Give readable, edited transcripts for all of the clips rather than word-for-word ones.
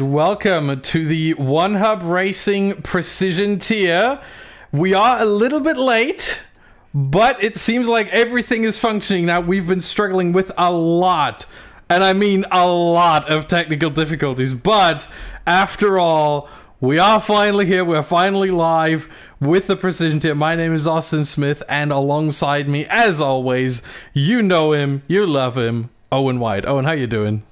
Welcome to the One Hub Racing Precision tier. We are a little bit late, but it seems like everything is functioning now. We've been struggling with a lot, and I mean a lot of technical difficulties, but after all, we are finally here. We're finally live with the Precision tier. My name is Austin Smith, and alongside me, as always, you know him, you love him, Owen White. Owen, how you doing?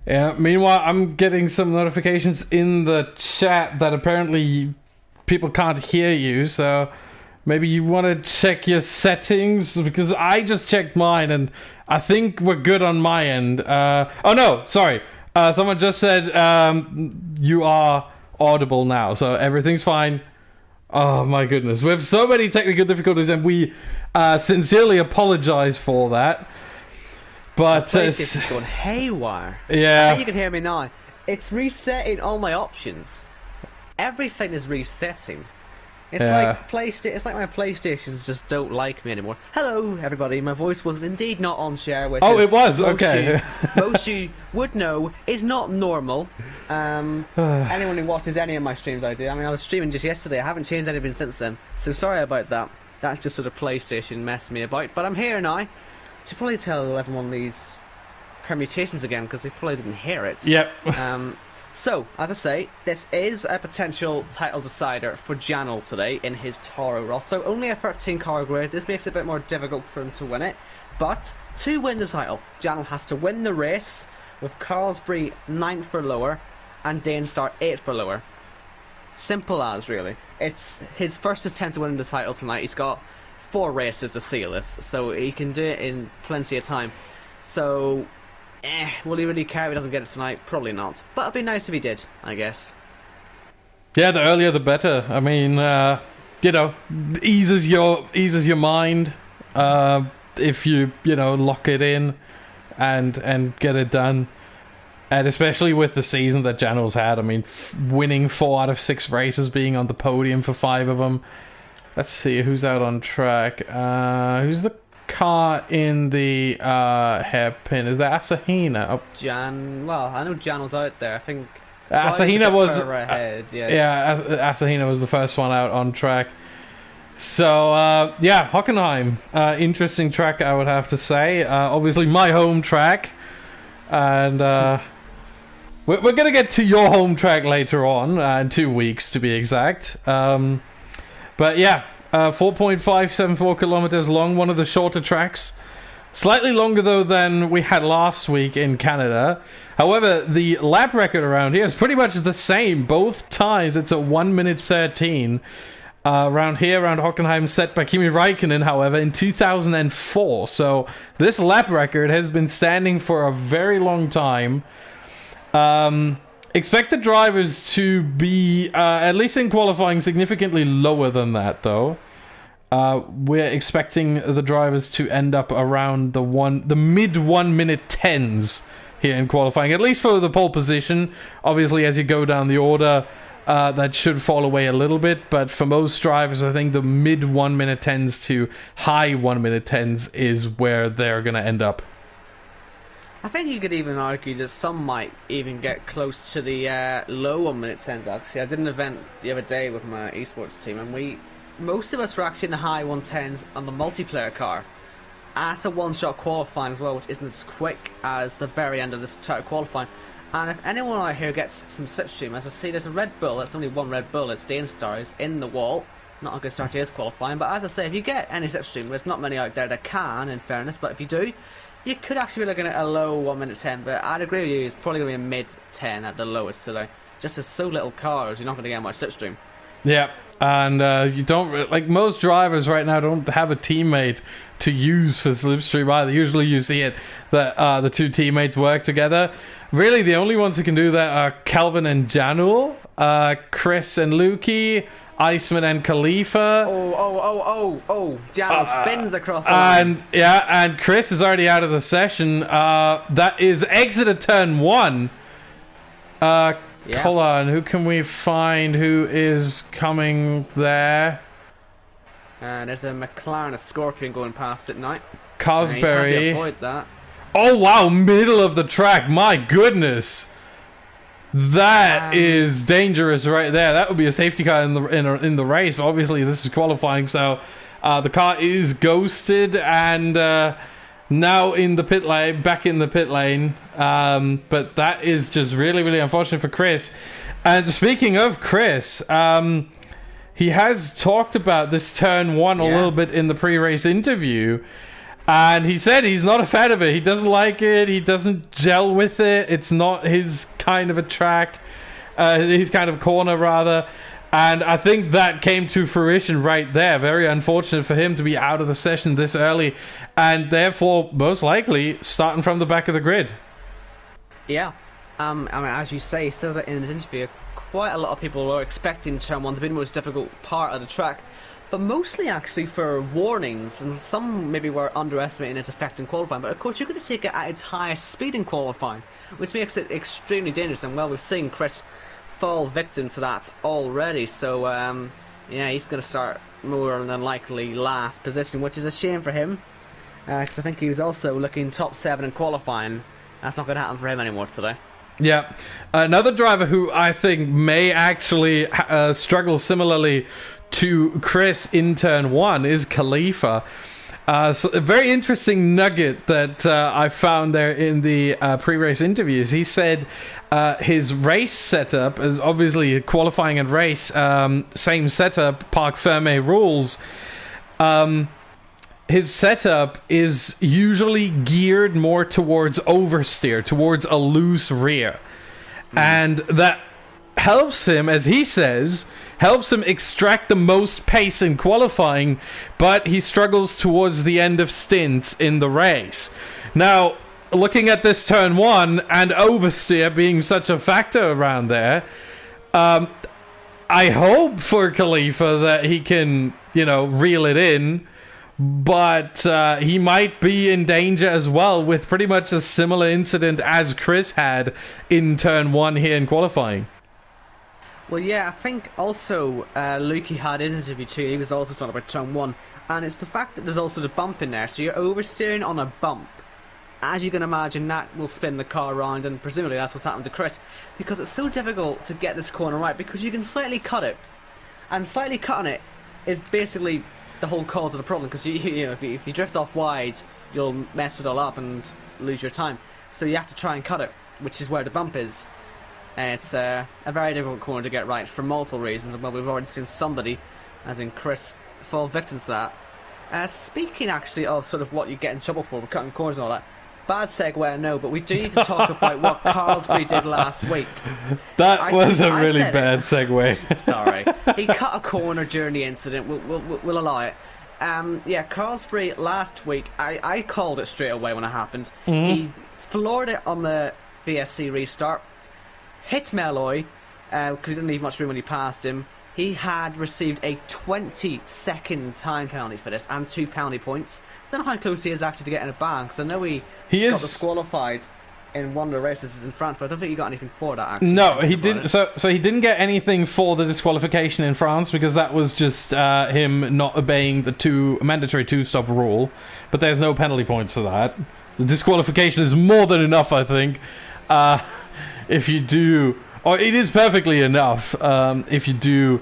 Yeah, meanwhile, I'm getting some notifications in the chat that apparently people can't hear you, so maybe you want to check your settings, because I just checked mine, and I think we're good on my end. Oh no, sorry. Someone just said you are audible now, so everything's fine. Oh my goodness. We have so many technical difficulties, and we sincerely apologize for that. But PlayStation's going haywire. Yeah. I think you can hear me now. It's resetting all my options. Everything is resetting. It's like PlayStation. It's like my PlayStations just don't like me anymore. Hello, everybody. My voice was indeed not on share. Which it was okay. Most you would know is not normal. Anyone who watches any of my streams, I do. I mean, I was streaming just yesterday. I haven't changed anything since then. So sorry about that. That's just sort of PlayStation messing me about. But I'm here now. Should probably tell everyone these permutations again, because they probably didn't hear it. Yep. So, as I say, this is a potential title decider for Janel today in his Toro Rosso. Only a 13 car grid. This makes it a bit more difficult for him to win it. But to win the title, Janel has to win the race with Carlsbury 9th for lower and Danestar 8th for lower. Simple as, really. It's his first attempt to win the title tonight. He's got 4 races to seal this, so he can do it in plenty of time. So, will he really care if he doesn't get it tonight? Probably not. But it'd be nice if he did, I guess. Yeah, the earlier the better. I mean, you know, eases your mind if you lock it in and get it done. And especially with the season that Janel's had, I mean, winning 4 out of 6 races, being on the podium for 5 of them. Let's see who's out on track. Who's the car in the hairpin? Is that Asahina? Oh. Well, I know Jan was out there. I think Asahina was ahead. Yes. Yeah, Asahina was the first one out on track. So yeah, Hockenheim, interesting track, I would have to say. Obviously my home track, and we're gonna get to your home track later on in 2 weeks to be exact. But yeah, 4.574 kilometers long, one of the shorter tracks. Slightly longer, though, than we had last week in Canada. However, the lap record around here is pretty much the same. Both times it's at 1 minute 13. Around Hockenheim, set by Kimi Räikkönen, however, in 2004. So this lap record has been standing for a very long time. Expect the drivers to be, at least in qualifying, significantly lower than that, though. We're expecting the drivers to end up around the mid 1 minute 10s here in qualifying, at least for the pole position. Obviously, as you go down the order, that should fall away a little bit, but for most drivers, I think the mid 1 minute 10s to high 1 minute 10s is where they're going to end up. I think you could even argue that some might even get close to the low 1 minute 10s, actually. I did an event the other day with my esports team, and most of us were actually in the high 110s on the multiplayer car. At a one-shot qualifying as well, which isn't as quick as the very end of this qualifying. And if anyone out here gets some slipstream, as I see, there's a Red Bull. That's only one Red Bull. It's Stars in the wall. Not a good start to his qualifying, but as I say, if you get any slipstream, there's not many out there that can, in fairness, but if you do, you could actually be looking at a low 1 minute 10, but I'd agree with you, it's probably going to be a mid 10 at the lowest today. Just there's so little cars, you're not going to get much slipstream. Yeah, and you don't, like most drivers right now don't have a teammate to use for slipstream either. Usually you see it that the two teammates work together. Really, the only ones who can do that are Kelvin and Janul, Chris and Lukey, Iceman and Khalifa. Janul spins across the line. And Chris is already out of the session. That is exit at turn 1. Hold on, who can we find who is coming there? There's a McLaren, a Scorpion going past at night. Cosberry. He's trying to avoid that. Oh wow, middle of the track, my goodness. That is dangerous right there. That would be a safety car in the race, but obviously this is qualifying, so the car is ghosted and now in the pit lane, back in the pit lane. But that is just really, really unfortunate for Chris. And speaking of Chris, he has talked about this turn 1 a little bit in the pre-race interview. And he said he's not a fan of it. He doesn't like it. He doesn't gel with it. It's not his kind of a track. His kind of corner, rather. And I think that came to fruition right there. Very unfortunate for him to be out of the session this early. And therefore, most likely, starting from the back of the grid. Yeah. I mean, as you say, he says that in his interview, quite a lot of people were expecting turn 1 to be the most difficult part of the track. But mostly actually for warnings, and some maybe were underestimating its effect in qualifying, but of course you're going to take it at its highest speed in qualifying, which makes it extremely dangerous, and well, we've seen Chris fall victim to that already, so yeah, he's going to start more than likely last position, which is a shame for him, because I think he was also looking top 7 in qualifying. That's not going to happen for him anymore today. Yeah, another driver who I think may actually struggle similarly to Chris in turn 1 is Khalifa. So a very interesting nugget that I found there in the pre-race interviews. He said his race setup is obviously qualifying and race, same setup, Parc Fermé rules. His setup is usually geared more towards oversteer, towards a loose rear. And that helps him, as he says, helps him extract the most pace in qualifying, but he struggles towards the end of stints in the race. Now, looking at this turn 1 and oversteer being such a factor around there, I hope for Khalifa that he can, reel it in, but he might be in danger as well with pretty much a similar incident as Chris had in turn 1 here in qualifying. Well, yeah, I think also Lukey had his interview too. He was also talking about turn 1, and it's the fact that there's also the bump in there. So you're oversteering on a bump. As you can imagine, that will spin the car around, and presumably that's what's happened to Chris, because it's so difficult to get this corner right because you can slightly cut it, and slightly cutting it is basically the whole cause of the problem. Because if you drift off wide, you'll mess it all up and lose your time. So you have to try and cut it, which is where the bump is. It's a very difficult corner to get right for multiple reasons, and well, we've already seen somebody, as in Chris, fall victim to that. Speaking actually of sort of what you get in trouble for cutting corners and all that, bad segue, I know, but we do need to talk about what Carlsberg did last week. That was a really bad segue. Sorry. He cut a corner during the incident, we'll allow it. Yeah, Carlsberg last week, I called it straight away when it happened. He floored it on the VSC restart, hit Malloy, because he didn't leave much room when he passed him. He had received a 20-second time penalty for this, and 2 penalty points. I don't know how close he is actually to getting a ban, because I know he got disqualified in one of the races in France, but I don't think he got anything for that, actually. No, he didn't. So he didn't get anything for the disqualification in France, because that was just him not obeying the mandatory 2-stop rule, but there's no penalty points for that. The disqualification is more than enough, I think. If you do, or it is perfectly enough if you do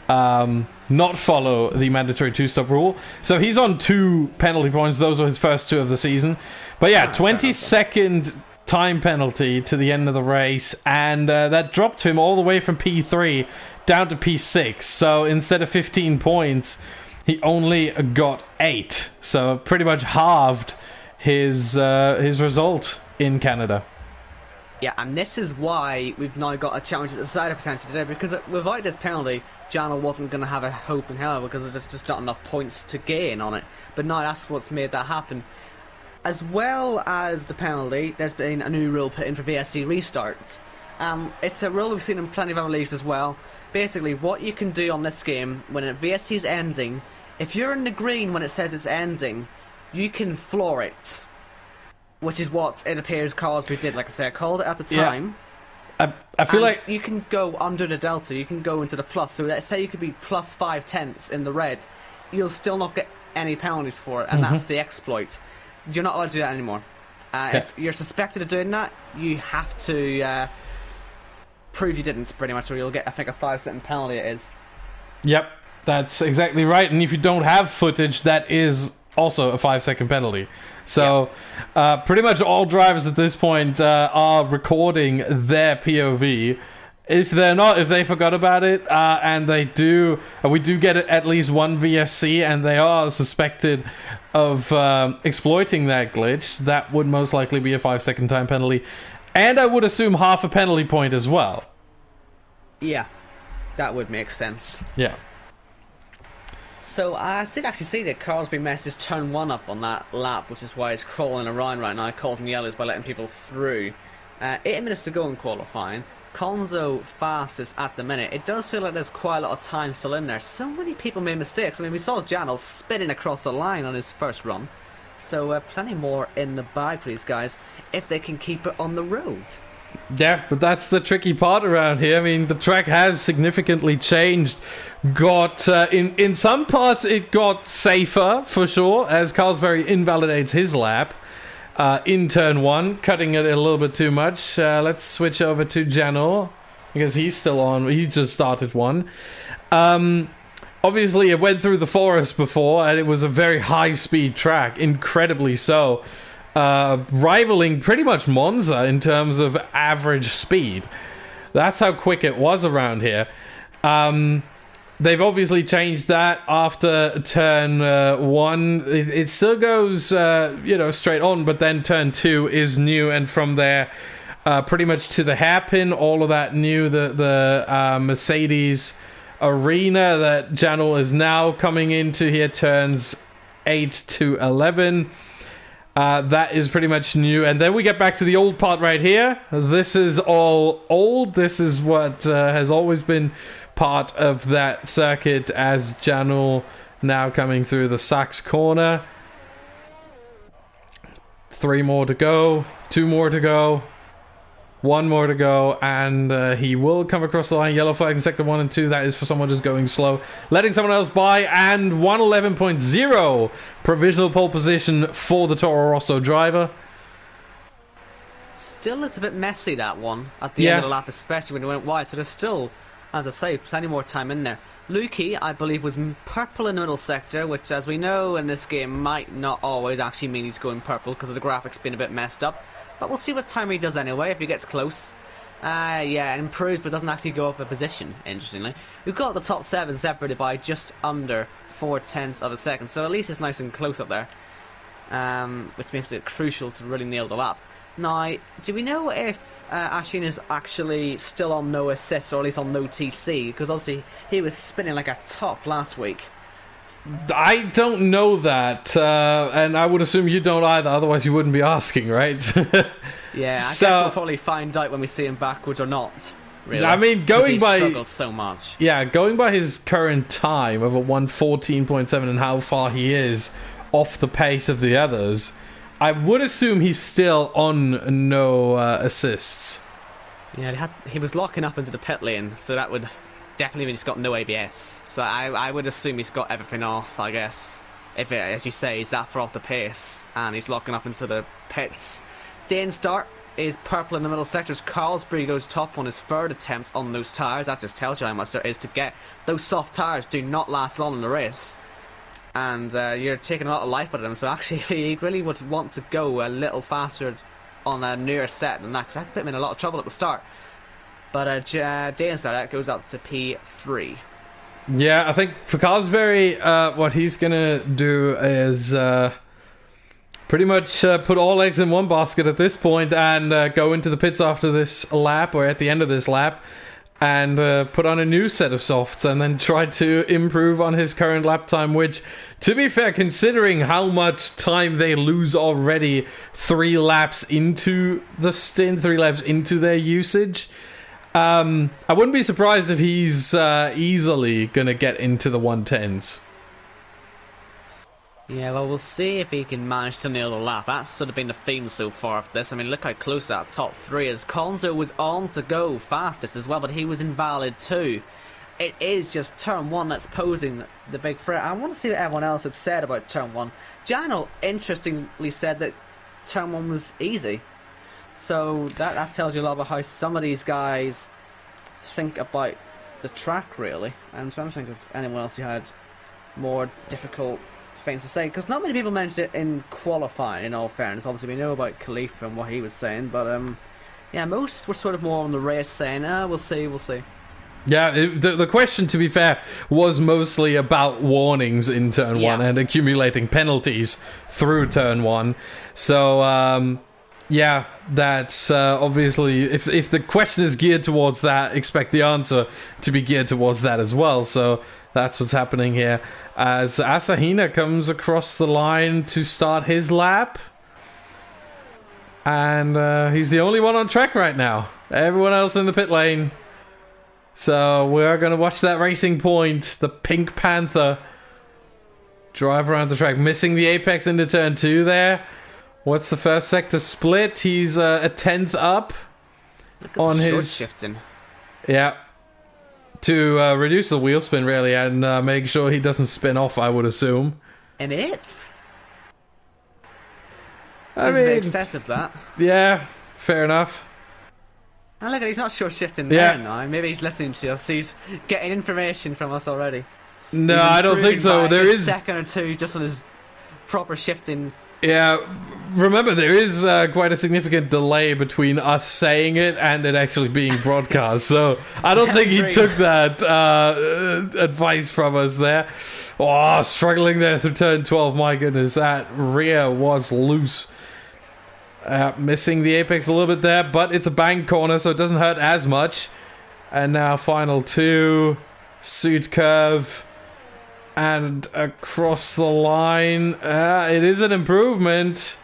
not follow the mandatory 2-stop rule. So he's on 2 penalty points. Those are his first 2 of the season. But yeah, 20-second time penalty to the end of the race, and that dropped him all the way from P3 down to P6. So instead of 15 points, he only got 8. So pretty much halved his result in Canada. Yeah, and this is why we've now got a challenge at the side of potential today, because without this penalty, Janel wasn't going to have a hope in hell because there's just not enough points to gain on it. But now that's what's made that happen. As well as the penalty, there's been a new rule put in for VSC restarts. It's a rule we've seen in plenty of other leagues as well. Basically, what you can do on this game, when a VSC is ending, if you're in the green when it says it's ending, you can floor it. Which is what it appears Carsby did. Like I said, I called it at the time. Yeah. I feel like you can go under the delta, you can go into the plus. So let's say you could be plus 5/10 in the red, you'll still not get any penalties for it, and that's the exploit. You're not allowed to do that anymore. If you're suspected of doing that, you have to prove you didn't, pretty much, or you'll get, I think, a 5-second penalty it is. Yep, that's exactly right. And if you don't have footage, that is also a 5-second penalty. So pretty much all drivers at this point are recording their POV. If they're not, if they forgot about it, and they do, we do get at least one VSC, and they are suspected of exploiting that glitch, that would most likely be a 5-second time penalty. And I would assume half a penalty point as well. Yeah, that would make sense. Yeah. So I did actually see that Carsby messed his turn 1 up on that lap, which is why he's crawling around right now, causing yellows by letting people through. 8 minutes to go in qualifying. Conzo fastest at the minute. It does feel like there's quite a lot of time still in there. So many people made mistakes. I mean, we saw Janel spinning across the line on his first run. So plenty more in the bag for these guys, if they can keep it on the road. Yeah, but that's the tricky part around here. I mean, the track has significantly changed. Got in some parts it got safer for sure, as Carlsberry invalidates his lap in turn 1, cutting it a little bit too much. Let's switch over to Janel, because he's still on. He just started one. Obviously, it went through the forest before, and it was a very high-speed track, incredibly so. Rivaling pretty much Monza in terms of average speed. That's how quick it was around here. They've obviously changed that after turn 1. It still goes, straight on, but then turn 2 is new, and from there, pretty much to the hairpin, all of that new. The Mercedes arena that Janel is now coming into here, turns 8 to 11. That is pretty much new. And then we get back to the old part right here. This is all old. This is what has always been part of that circuit, as Janel now coming through the Sachs corner. 3 more to go. 2 more to go. 1 more to go, and he will come across the line. Yellow flag in sector 1 and 2. That is for someone just going slow, letting someone else by, and 111.0 provisional pole position for the Toro Rosso driver. Still looks a bit messy, that one, at the end of the lap, especially when it went wide. So there's still, as I say, plenty more time in there. Lukey, I believe, was purple in the middle sector, which, as we know in this game, might not always actually mean he's going purple because of the graphics being a bit messed up. But we'll see what time he does anyway, if he gets close. Yeah, it improves, but doesn't actually go up a position, interestingly. We've got the top 7 separated by just under 0.4 of a second, so at least it's nice and close up there. Which makes it crucial to really nail the lap. Now, do we know if Ashin is actually still on no assist, or at least on no TC? Because obviously he was spinning like a top last week. I don't know that, and I would assume you don't either, otherwise you wouldn't be asking, right? Yeah, I guess we'll probably find out when we see him backwards or not, really. I mean, going by... struggled so much. Yeah, going by his current time of a 1:14.7 and how far he is off the pace of the others, I would assume he's still on no assists. Yeah, he was locking up into the pit lane, so that would... definitely mean he's got no ABS, so I would assume he's got everything off, I guess. If it, as you say, he's that far off the pace, and he's locking up into the pits. Dane Start is purple in the middle sectors. Carlsbury goes top on his 3rd attempt on those tyres. That just tells you how much there is to get. Those soft tyres do not last long in the race, and you're taking a lot of life out of them, so actually if he really would want to go a little faster on a newer set than that, because that put him in a lot of trouble at the start. But Dane's that goes up to P3. Yeah, I think for Cosberry, what he's going to do is pretty much put all eggs in one basket at this point and go into the pits after this lap, or at the end of this lap, and put on a new set of softs and then try to improve on his current lap time, which, to be fair, considering how much time they lose already 3 laps into the stint, 3 laps into their usage, I wouldn't be surprised if he's easily going to get into the 110s. Yeah, well, we'll see if he can manage to nail the lap. That's sort of been the theme so far of this. I mean, look how close that top 3 is. Konzo was on to go fastest as well, but he was invalid too. It is just turn 1 that's posing the big threat. I want to see what everyone else had said about turn 1. Janel, interestingly, said that turn 1 was easy. So that tells you a lot about how some of these guys think about the track, really. I'm trying to think of anyone else who had more difficult things to say, because not many people mentioned it in qualifying, in all fairness. Obviously we know about Khalifa and what he was saying, but yeah, most were sort of more on the race saying, we'll see. Yeah, the question, to be fair, was mostly about warnings in turn 1 and accumulating penalties through turn 1. So yeah, that's obviously, if the question is geared towards that, expect the answer to be geared towards that as well. So that's what's happening here, as Asahina comes across the line to start his lap. And he's the only one on track right now. Everyone else in the pit lane. So we're going to watch that racing point. The Pink Panther drive around the track, missing the apex into turn 2 there. What's the first sector split? He's a 10th up on his shifting. Yeah, to reduce the wheel spin really, and make sure he doesn't spin off, I would assume. An 8th? I mean, a bit excessive, that. Yeah, fair enough. And look, he's not short shifting there now. Maybe he's listening to us. He's getting information from us already. No, I don't think so. There is a second or 2 just on his proper shifting. Yeah, remember, there is quite a significant delay between us saying it and it actually being broadcast, so I don't think he took that advice from us there. Oh, struggling there through turn 12, my goodness, that rear was loose. Missing the apex a little bit there, but it's a bank corner, so it doesn't hurt as much. And now final 2, suit curve. And across the line, it is an improvement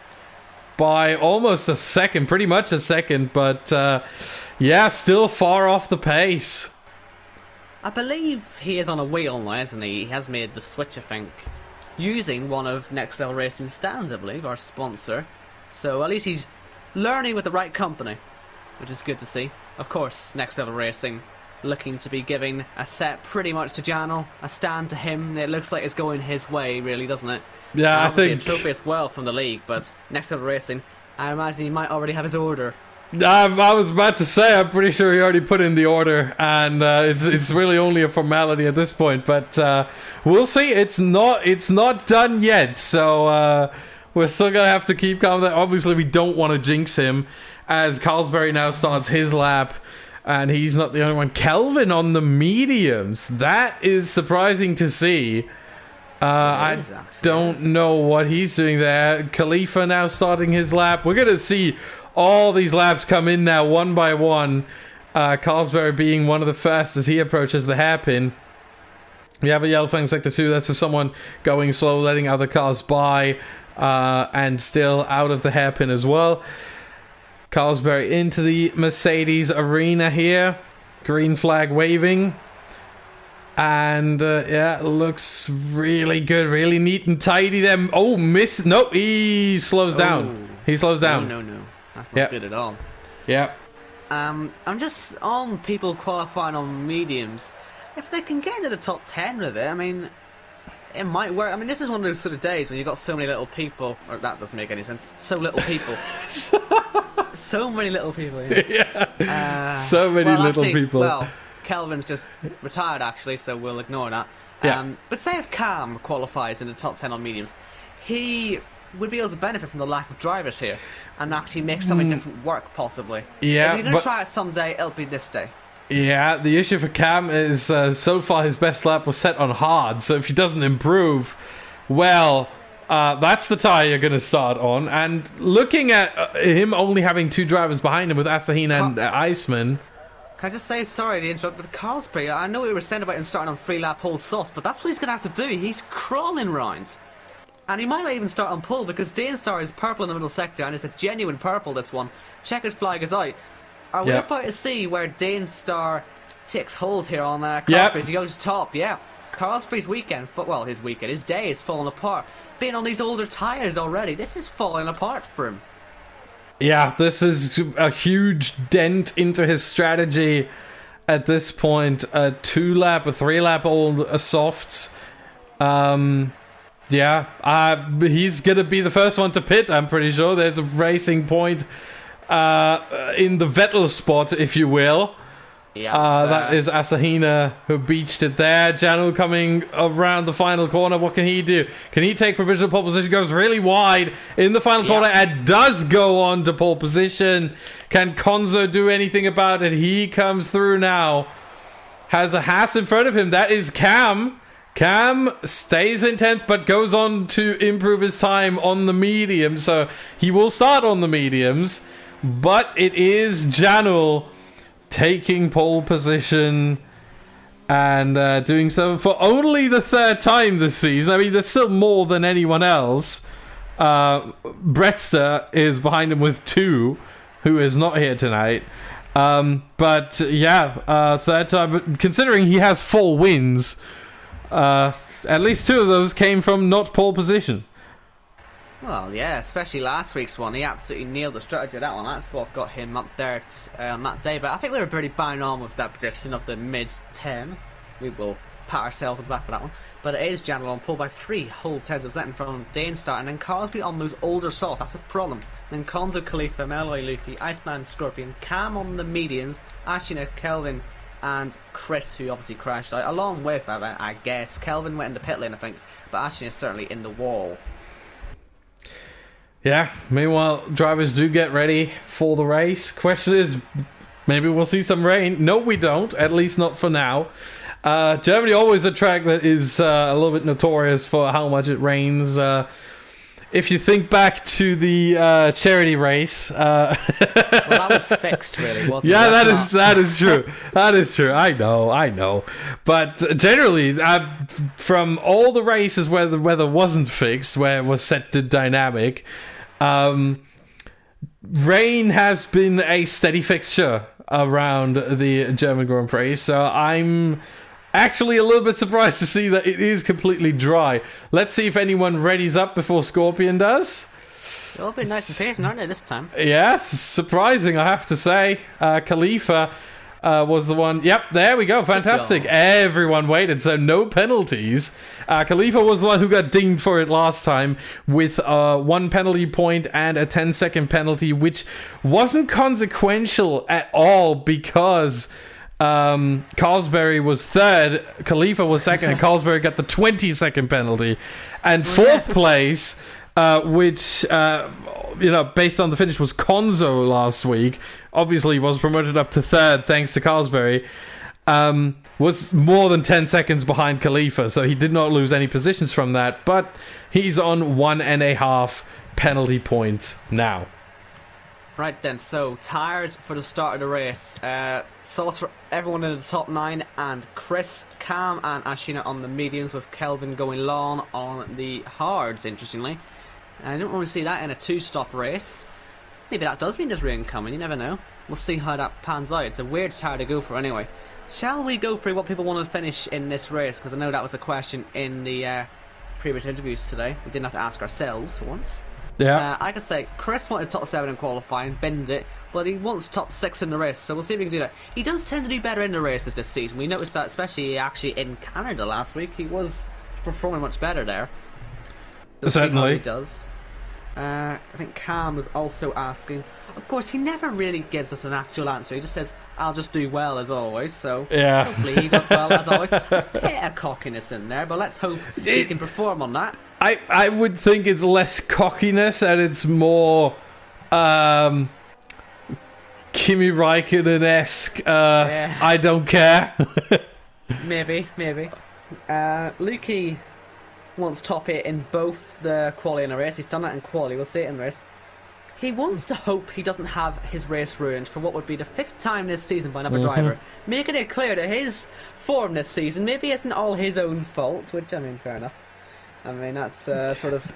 by almost a second, pretty much a second, but yeah, still far off the pace. I believe he is on a wheel now, isn't he? He has made the switch, I think, using one of Next Level Racing's stands, I believe, our sponsor. So at least he's learning with the right company, which is good to see. Of course, Next Level Racing looking to be giving a set pretty much to Janel, a stand to him. It looks like it's going his way, really, doesn't it? Yeah, I think a trophy as well from the league, but Next Level Racing, I imagine he might already have his order. I was about to say, I'm pretty sure he already put in the order, and it's really only a formality at this point. But we'll see. It's not done yet, so we're still gonna have to keep calm. Obviously, we don't want to jinx him, as Carlsberry now starts his lap. And he's not the only one. Kelvin on the mediums. That is surprising to see. I don't know what he's doing there. Khalifa now starting his lap. We're going to see all these laps come in now, one by one. Carlsberry being one of the first as he approaches the hairpin. We have a yellow flag in sector 2. That's for someone going slow, letting other cars by. And still out of the hairpin as well. Carlsberry into the Mercedes arena here. Green flag waving. And, yeah, looks really good. Really neat and tidy there. Oh, miss. Nope, he slows down. He slows down. No. That's not good at all. Yeah. I'm just on people qualifying on mediums. If they can get into the top 10 with it, I mean, it might work. I mean, this is one of those sort of days when you've got so many little people. Or that doesn't make any sense. So little people. So many little people. Yes. Yeah. So many little people. Well, Kelvin's just retired actually, so we'll ignore that. Yeah. But say if Cam qualifies in the top 10 on mediums, he would be able to benefit from the lack of drivers here and actually make something different work, possibly. Yeah, if you're going to try it someday, it'll be this day. Yeah, the issue for Cam is so far his best lap was set on hard, so if he doesn't improve, well, that's the tyre you're going to start on. And looking at him only having 2 drivers behind him with Asahina and Iceman. Can I just say, sorry to interrupt, but Carlsberg, I know we were saying about him starting on 3-lap pole sauce, but that's what he's going to have to do. He's crawling round. And he might not even start on pole because Danestar is purple in the middle sector, and it's a genuine purple, this one. Checkered flag is out. Are we about to see where Danestar takes hold here on Carlsberg? He goes top, Carlsberg's weekend, well, his day is falling apart. Being on these older tyres already, this is falling apart for him. Yeah, this is a huge dent into his strategy at this point. A 2-lap, a 3-lap old softs. He's going to be the first one to pit, I'm pretty sure. There's a racing point in the Vettel spot, if you will. That is Asahina who beached it there. Janu coming around the final corner. What can he do? Can he take provisional pole position? Goes really wide in the final corner and does go on to pole position. Can Konzo do anything about it? He comes through now. Has a Haas in front of him. That is Cam. Cam stays in 10th but goes on to improve his time on the medium. So he will start on the mediums. But it is Janul taking pole position and doing so for only the 3rd time this season. I mean, there's still more than anyone else. Bretster is behind him with 2, who is not here tonight. But 3rd time. But considering he has 4 wins, at least 2 of those came from not pole position. Well, yeah, especially last week's one. He absolutely nailed the strategy of that one. That's what got him up there on that day. But I think we were pretty bang on with that prediction of the mid-10. We will pat ourselves on the back for that one. But it is Janel on pole by 3 whole tenths of a second from Danestar. And then Carsby on those older sauce. That's a problem. Then Konzo, Khalifa, Meloy, Luki, Iceman, Scorpion, Cam on the mediums, Ashina, Kelvin, and Chris, who obviously crashed out. Along with, I guess, Kelvin went in the pit lane, I think. But Ashina is certainly in the wall. Yeah, meanwhile, drivers do get ready for the race. Question is, maybe we'll see some rain. No, we don't, at least not for now. Germany always a track that is a little bit notorious for how much it rains. If you think back to the charity race... well, that was fixed, really, wasn't it? Yeah, that is true. That is true. I know. But generally, from all the races where the weather wasn't fixed, where it was set to dynamic... rain has been a steady fixture around the German Grand Prix, so I'm actually a little bit surprised to see that it is completely dry. Let's see if anyone readies up before Scorpion does. They'll be nice and patient, aren't they, this time? Yes, surprising, I have to say. Khalifa was the one. Yep, there we go. Fantastic. Everyone waited, so no penalties. Khalifa was the one who got dinged for it last time with 1 penalty point and a 10-second penalty, which wasn't consequential at all because Carlsberg was 3rd, Khalifa was 2nd, and Carlsberg got the 20-second penalty. And 4th place, which... based on the finish, was Konzo last week. Obviously, was promoted up to 3rd thanks to Carlsberg. Was more than 10 seconds behind Khalifa, so he did not lose any positions from that. But he's on 1.5 penalty points now. Right then, so tyres for the start of the race. Sauce for everyone in the top 9, and Chris, Cam, and Ashina on the mediums, with Kelvin going long on the hards, interestingly. I don't really see that in a 2-stop race. Maybe that does mean there's rain coming, you never know. We'll see how that pans out. It's a weird tyre to go for anyway. Shall we go through what people want to finish in this race? Because I know that was a question in the previous interviews today. We didn't have to ask ourselves for once. Yeah. I could say Chris wanted top 7 in qualifying, binned it, but he wants top 6 in the race, so we'll see if we can do that. He does tend to do better in the races this season. We noticed that, especially actually in Canada last week. He was performing much better there. Certainly. He does. I think Cam was also asking. Of course, he never really gives us an actual answer. He just says, I'll just do well as always. So Yeah. hopefully he does well as always. A bit of cockiness in there, but let's hope he can perform on that. I would think it's less cockiness and it's more Kimi Raikkonen-esque. Yeah. I don't care. Maybe. Lukey wants top 8 in both the quali and the race. He's done that in quali. We'll see it in the race. He wants to hope he doesn't have his race ruined for what would be the 5th time this season by another driver, making it clear that his form this season maybe isn't all his own fault, which, I mean, fair enough. I mean, that's sort of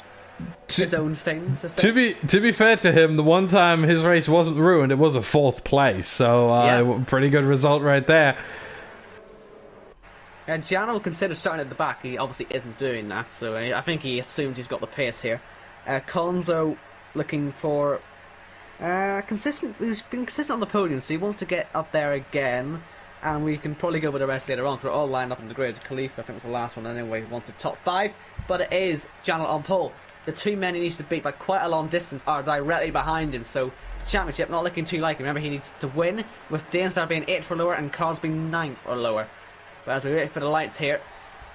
his own thing to say. To be fair to him, the one time his race wasn't ruined, it was a 4th place, so pretty good result right there. And Gianna will consider starting at the back. He obviously isn't doing that, so I think he assumes he's got the pace here. Conzo looking for consistent. He's been consistent on the podium, so he wants to get up there again. And we can probably go with the rest later on, because we're all lined up in the grid. Khalifa, I think, was the last one anyway, wanted top 5. But it is Janel on pole. The 2 men he needs to beat by quite a long distance are directly behind him, so championship not looking too like him. Remember, he needs to win, with Danestar being 8th or lower and Carls being 9th or lower. But as we wait for the lights here,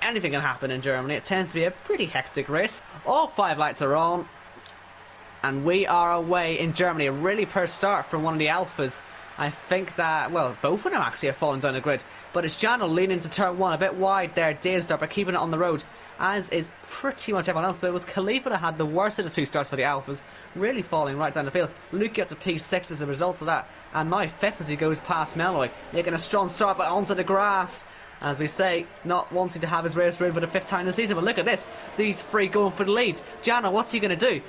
anything can happen in Germany. It tends to be a pretty hectic race. All 5 lights are on, and we are away in Germany. A really poor start from one of the Alphas. I think that, well, both of them actually are falling down the grid. But it's Janel leaning to turn 1, a bit wide there, Danestar, but keeping it on the road, as is pretty much everyone else. But it was Khalifa that had the worst of the 2 starts for the Alphas, really falling right down the field. Luke gets to P6 as a result of that, and now 5th as he goes past Meloy, making a strong start, but onto the grass. As we say, not wanting to have his race ruined for the 5th time this season. But look at this, these 3 going for the lead. Janel, what's he going to do?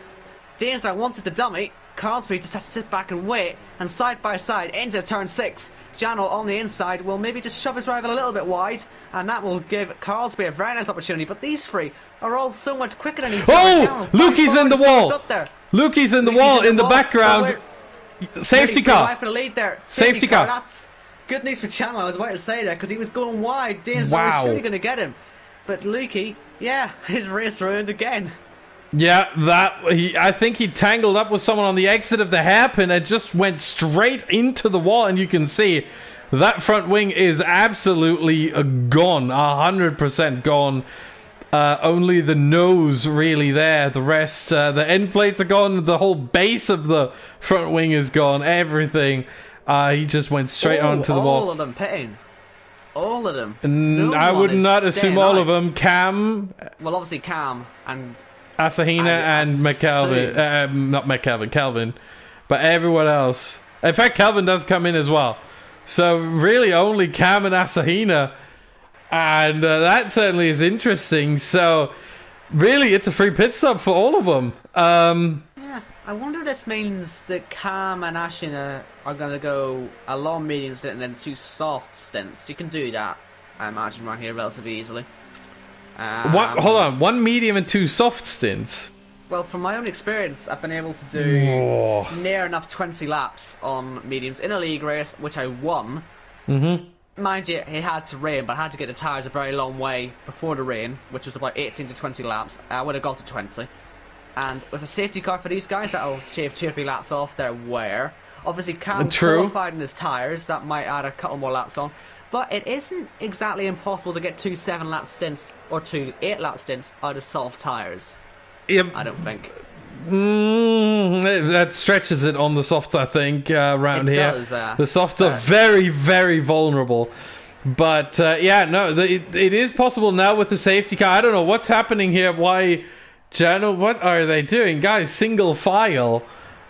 Danestar wanted the dummy. Carlsby just has to sit back and wait, and side by side into turn 6. Janel on the inside will maybe just shove his rival a little bit wide, and that will give Carlsby a very nice opportunity. But these 3 are all so much quicker than each other. Oh! Lukey's in the wall! Lukey's in the wall in the background. Safety car. For the lead there. Safety car. That's good news for Janel, I was about to say that, because he was going wide. Danestar was surely going to get him. But Lukey, yeah, his race ruined again. Yeah, I think he tangled up with someone on the exit of the hairpin and just went straight into the wall, and you can see that front wing is absolutely gone, 100% gone. Only the nose really there. The rest, the end plates are gone. The whole base of the front wing is gone. Everything. He just went straight onto the wall. All of them pitting. All of them. I would not assume all of them. Cam. Well, obviously Cam and Asahina and McKelvin, not McKelvin, Kelvin, but everyone else. In fact, Kelvin does come in as well. So really only Cam and Asahina, and that certainly is interesting. So really it's a free pit stop for all of them. Yeah, I wonder if this means that Cam and Asahina are going to go a long medium stint and then 2 soft stints. You can do that, I imagine, right here relatively easily. Hold on, 1 medium and 2 soft stints. Well, from my own experience, I've been able to do near enough 20 laps on mediums in a league race, which I won. Mind you, it had to rain, but I had to get the tyres a very long way before the rain, which was about 18 to 20 laps. I would have got to 20. And with a safety car for these guys, that'll shave 2 or 3 laps off their wear. Obviously, Cam qualified in his tyres, that might add a couple more laps on. But it isn't exactly impossible to get 2 7-lap stints or 2 8-lap stints out of soft tyres. Yep. I don't think. That stretches it on the softs, I think, around here. Does, the softs are very, very vulnerable. But, yeah, no, it is possible now with the safety car. I don't know what's happening here. Why, Janel, what are they doing? Guys, single file.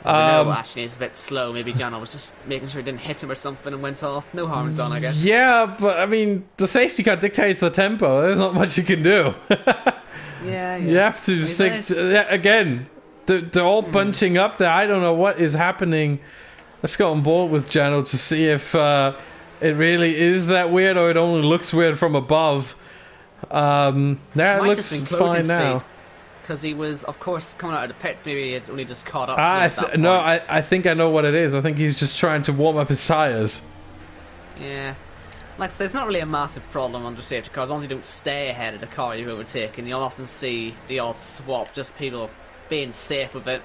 No, actually, it's a bit slow. Maybe Janel was just making sure he didn't hit him or something and went off. No harm done, I guess. Yeah, but I mean, the safety car dictates the tempo. There's not much you can do. Yeah. You have to stick to, again, they're all bunching up there. I don't know what is happening. Let's go on board with Janel to see if it really is that weird or it only looks weird from above. Yeah, it looks fine now. Because he was, of course, coming out of the pits. Maybe he had only just caught up. I think I know what it is. I think he's just trying to warm up his tyres. Yeah. Like I said, it's not really a massive problem under safety cars. As long as you don't stay ahead of the car you've overtaken, you'll often see the odd swap, just people being safe with it.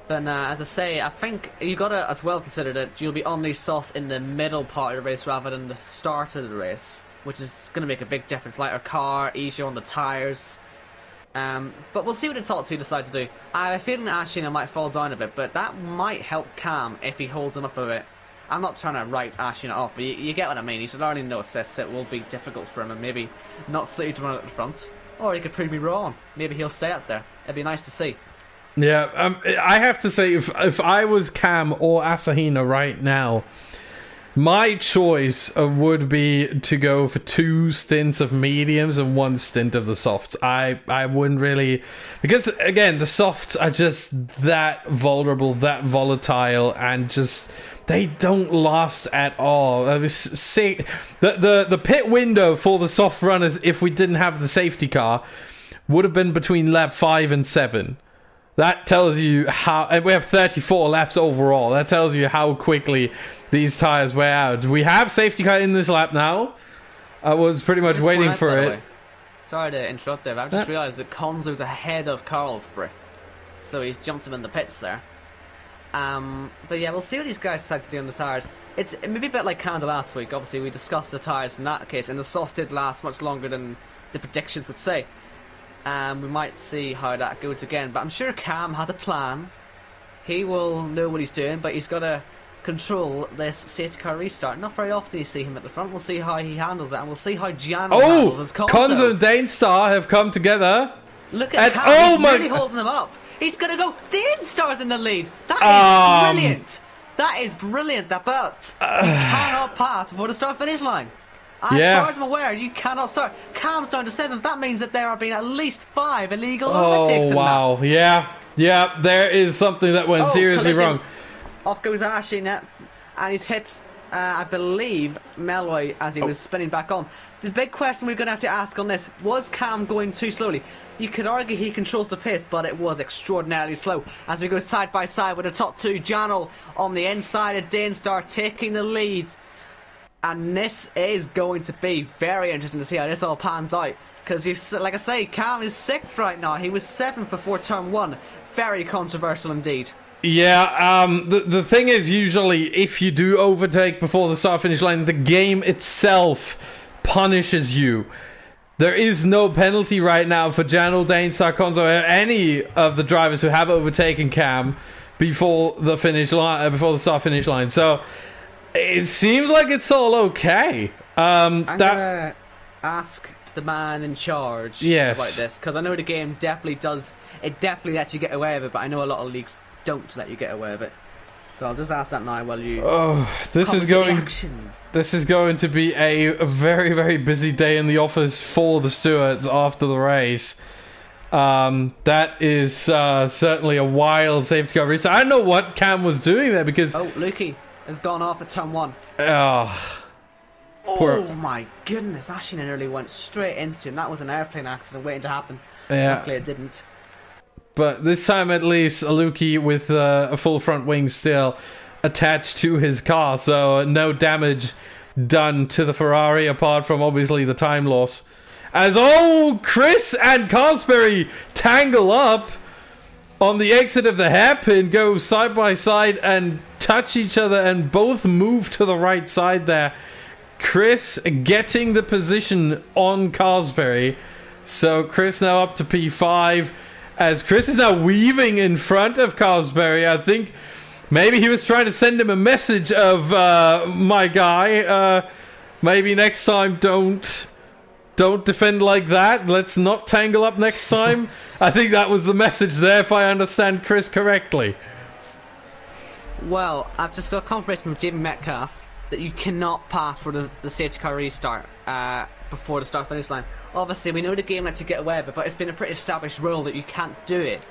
But as I say, I think you got to as well consider that you'll be on these softs in the middle part of the race rather than the start of the race, which is going to make a big difference. Lighter car, easier on the tyres. But we'll see what the top two decide to do. I have a feeling that Ashina might fall down a bit, but that might help Cam if he holds him up a bit. I'm not trying to write Ashina off, but you get what I mean. He should already know this. It will be difficult for him and maybe not suited to run at the front. Or he could prove me wrong. Maybe he'll stay up there. It'd be nice to see. Yeah, I have to say, if I was Cam or Asahina right now, my choice would be to go for 2 stints of mediums and 1 stint of the softs. I wouldn't really... Because, again, the softs are just that vulnerable, that volatile, and just... They don't last at all. I was sick. The pit window for the soft runners, if we didn't have the safety car, would have been between lap 5 and 7. That tells you how... And we have 34 laps overall. That tells you how quickly these tyres wear out. We have safety car in this lap now. I was pretty much waiting for it. Sorry to interrupt there, but I've just realised that Konzo's ahead of Carlsberg. So he's jumped him in the pits there. But yeah, we'll see what these guys decide to do on the tyres. It's maybe a bit like Canada last week. Obviously, we discussed the tyres in that case, and the softs did last much longer than the predictions would say. We might see how that goes again, but I'm sure Cam has a plan. He will know what he's doing, but he's got to control this safety car restart. Not very often you see him at the front. We'll see how he handles it, and we'll see how Giano handles his Konzo and Danestar have come together. Look at Cam, he's really holding them up. He's going to go. Danestar's in the lead. That is brilliant. That is brilliant. But you cannot pass before the start-finish line. As far as I'm aware, you cannot start. Cam's down to 7th. That means that there have been at least 5 illegal overtakes in wow. that. Yeah, there is something that went seriously wrong. Off goes Ashina, and he's hit, I believe, Melloy as he was spinning back on. The big question we're going to have to ask on this, was Cam going too slowly? You could argue he controls the pace, but it was extraordinarily slow. As we go side by side with the top two, Janel on the inside of Danestar taking the lead. And this is going to be very interesting to see how this all pans out. Because, like I say, Cam is 6th right now. He was 7th before turn 1. Very controversial indeed. Yeah, the thing is, usually, if you do overtake before the start-finish line, the game itself punishes you. There is no penalty right now for Janel, Danestar, Konzo, or any of the drivers who have overtaken Cam before the finish line, before the start-finish line. So it seems like it's all okay. I'm gonna ask the man in charge about this, because I know the game definitely does. It definitely lets you get away with it, but I know a lot of leagues don't let you get away with it. So I'll just ask that now while you. This is going to be a very, very busy day in the office for the stewards after the race. That is certainly a wild safety car race. I don't know what Cam was doing there because. Oh, Lukey has gone off at turn 1. Oh my goodness! Ashina nearly went straight into him. That was an airplane accident waiting to happen. Yeah. Luckily, it didn't. But this time, at least, Aluki with a full front wing still attached to his car, so no damage done to the Ferrari, apart from, obviously, the time loss. As, Chris and Cosberry tangle up on the exit of the hairpin, go side by side and touch each other, and both move to the right side there. Chris getting the position on Cosberry. So Chris now up to P5. As Chris is now weaving in front of Cosberry. I think maybe he was trying to send him a message of my guy. Maybe next time don't defend like that. Let's not tangle up next time. I think that was the message there, if I understand Chris correctly. Well, I've just got confirmation from Jim Metcalf that you cannot pass for the safety car restart before the start-finish line. Obviously, we know the game lets you get away with it, but it's been a pretty established rule that you can't do it.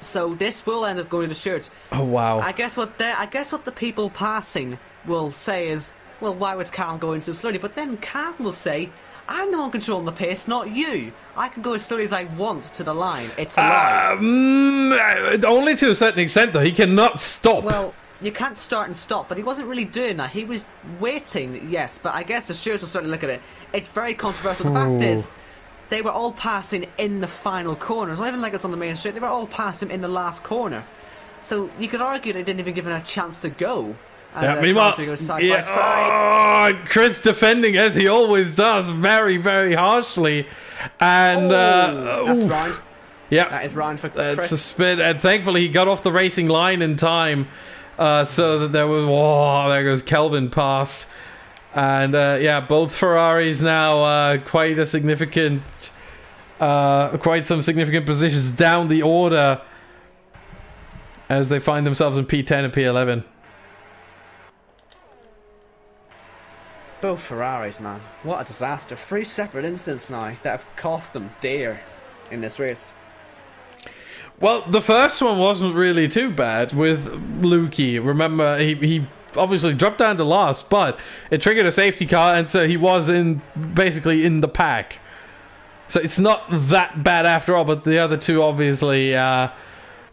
So this will end up going to the shirt. Oh wow! I guess what the people passing will say is, well, why was Cam going so slowly? But then Cam will say, I'm the one controlling the pace, not you. I can go as slowly as I want to the line. It's allowed. Only to a certain extent, though. He cannot stop. Well, you can't start and stop, but he wasn't really doing that. He was waiting, yes, but I guess the stewards will certainly look at it. It's very controversial. The fact is, they were all passing in the final corner. It's not even like it's on the main straight. They were all passing in the last corner. So you could argue they didn't even give him a chance to go. Yeah, meanwhile, goes side by side. Oh, Chris defending as he always does, very, very harshly. And that's Ryan. Yeah, that is Ryan for Chris. That's a spin, and thankfully he got off the racing line in time, so that there was. Oh, there goes Kelvin past, and yeah, both Ferraris now quite some significant positions down the order as they find themselves in P10 and P11. Both Ferraris, man. What a disaster. 3 separate incidents now that have cost them dear in this race. Well, the first one wasn't really too bad with Lukey. Remember, he obviously dropped down to last, but it triggered a safety car, and so he was basically in the pack. So it's not that bad after all, but the other two obviously now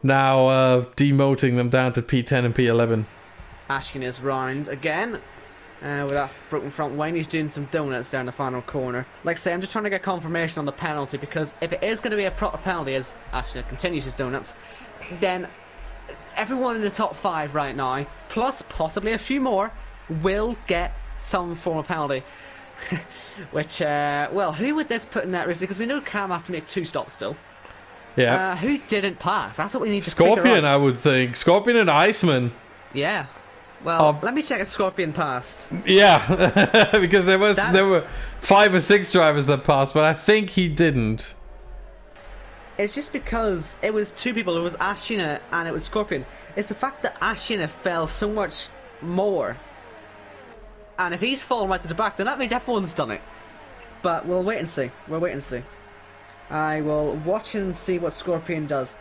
demoting them down to P10 and P11. Ashkin is round again. With that broken front wing, he's doing some donuts down the final corner. Like I say, I'm just trying to get confirmation on the penalty, because if it is going to be a proper penalty as Ashton continues his donuts, then everyone in the top 5 right now, plus possibly a few more, will get some form of penalty. Which, well, who would this put in that risk? Because we know Cam has to make 2 stops still. Yeah. Who didn't pass? That's what we need to figure out. Scorpion, I would think. Scorpion and Iceman. Yeah. Well, let me check if Scorpion passed. Yeah, because there were 5 or 6 drivers that passed, but I think he didn't. It's just because it was 2 people. It was Ashina and it was Scorpion. It's the fact that Ashina fell so much more. And if he's fallen right to the back, then that means everyone's done it. But we'll wait and see. We'll wait and see. I will watch and see what Scorpion does.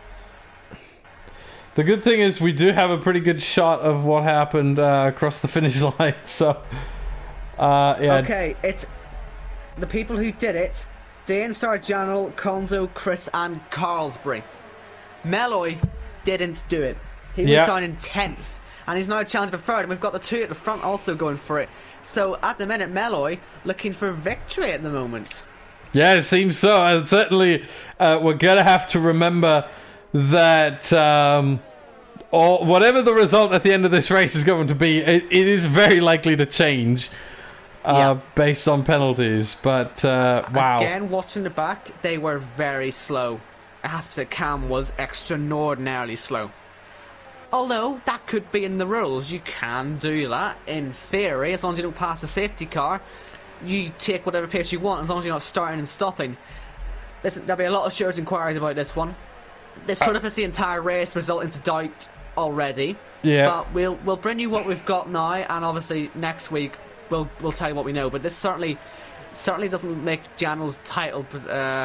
The good thing is we do have a pretty good shot of what happened across the finish line, so... yeah. Okay, it's the people who did it: Danestar, Janel, Konzo, Chris and Carlsbury. Meloy didn't do it. He was down in 10th, and he's now challenging for 3rd, and we've got the 2 at the front also going for it. So at the minute, Meloy looking for victory at the moment. Yeah, it seems so, and certainly we're going to have to remember that... or whatever the result at the end of this race is going to be, it is very likely to change based on penalties. But wow. Again, watching the back, they were very slow. I have to say, Cam was extraordinarily slow. Although, that could be in the rules. You can do that, in theory, as long as you don't pass the safety car. You take whatever pace you want, as long as you're not starting and stopping. Listen, there'll be a lot of short inquiries about this one. This sort of puts the entire race result into doubt already. Yeah. But we'll bring you what we've got now, and obviously next week we'll tell you what we know. But this certainly doesn't make Janel's title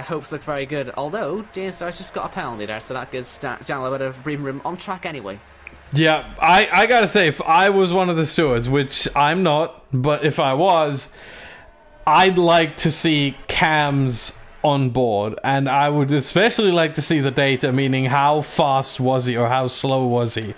hopes look very good. Although Danestar's just got a penalty there, so that gives Janel a bit of breathing room on track anyway. Yeah, I gotta say, if I was one of the stewards, which I'm not, but if I was, I'd like to see Cam's on board, and I would especially like to see the data, meaning how fast was he or how slow was he.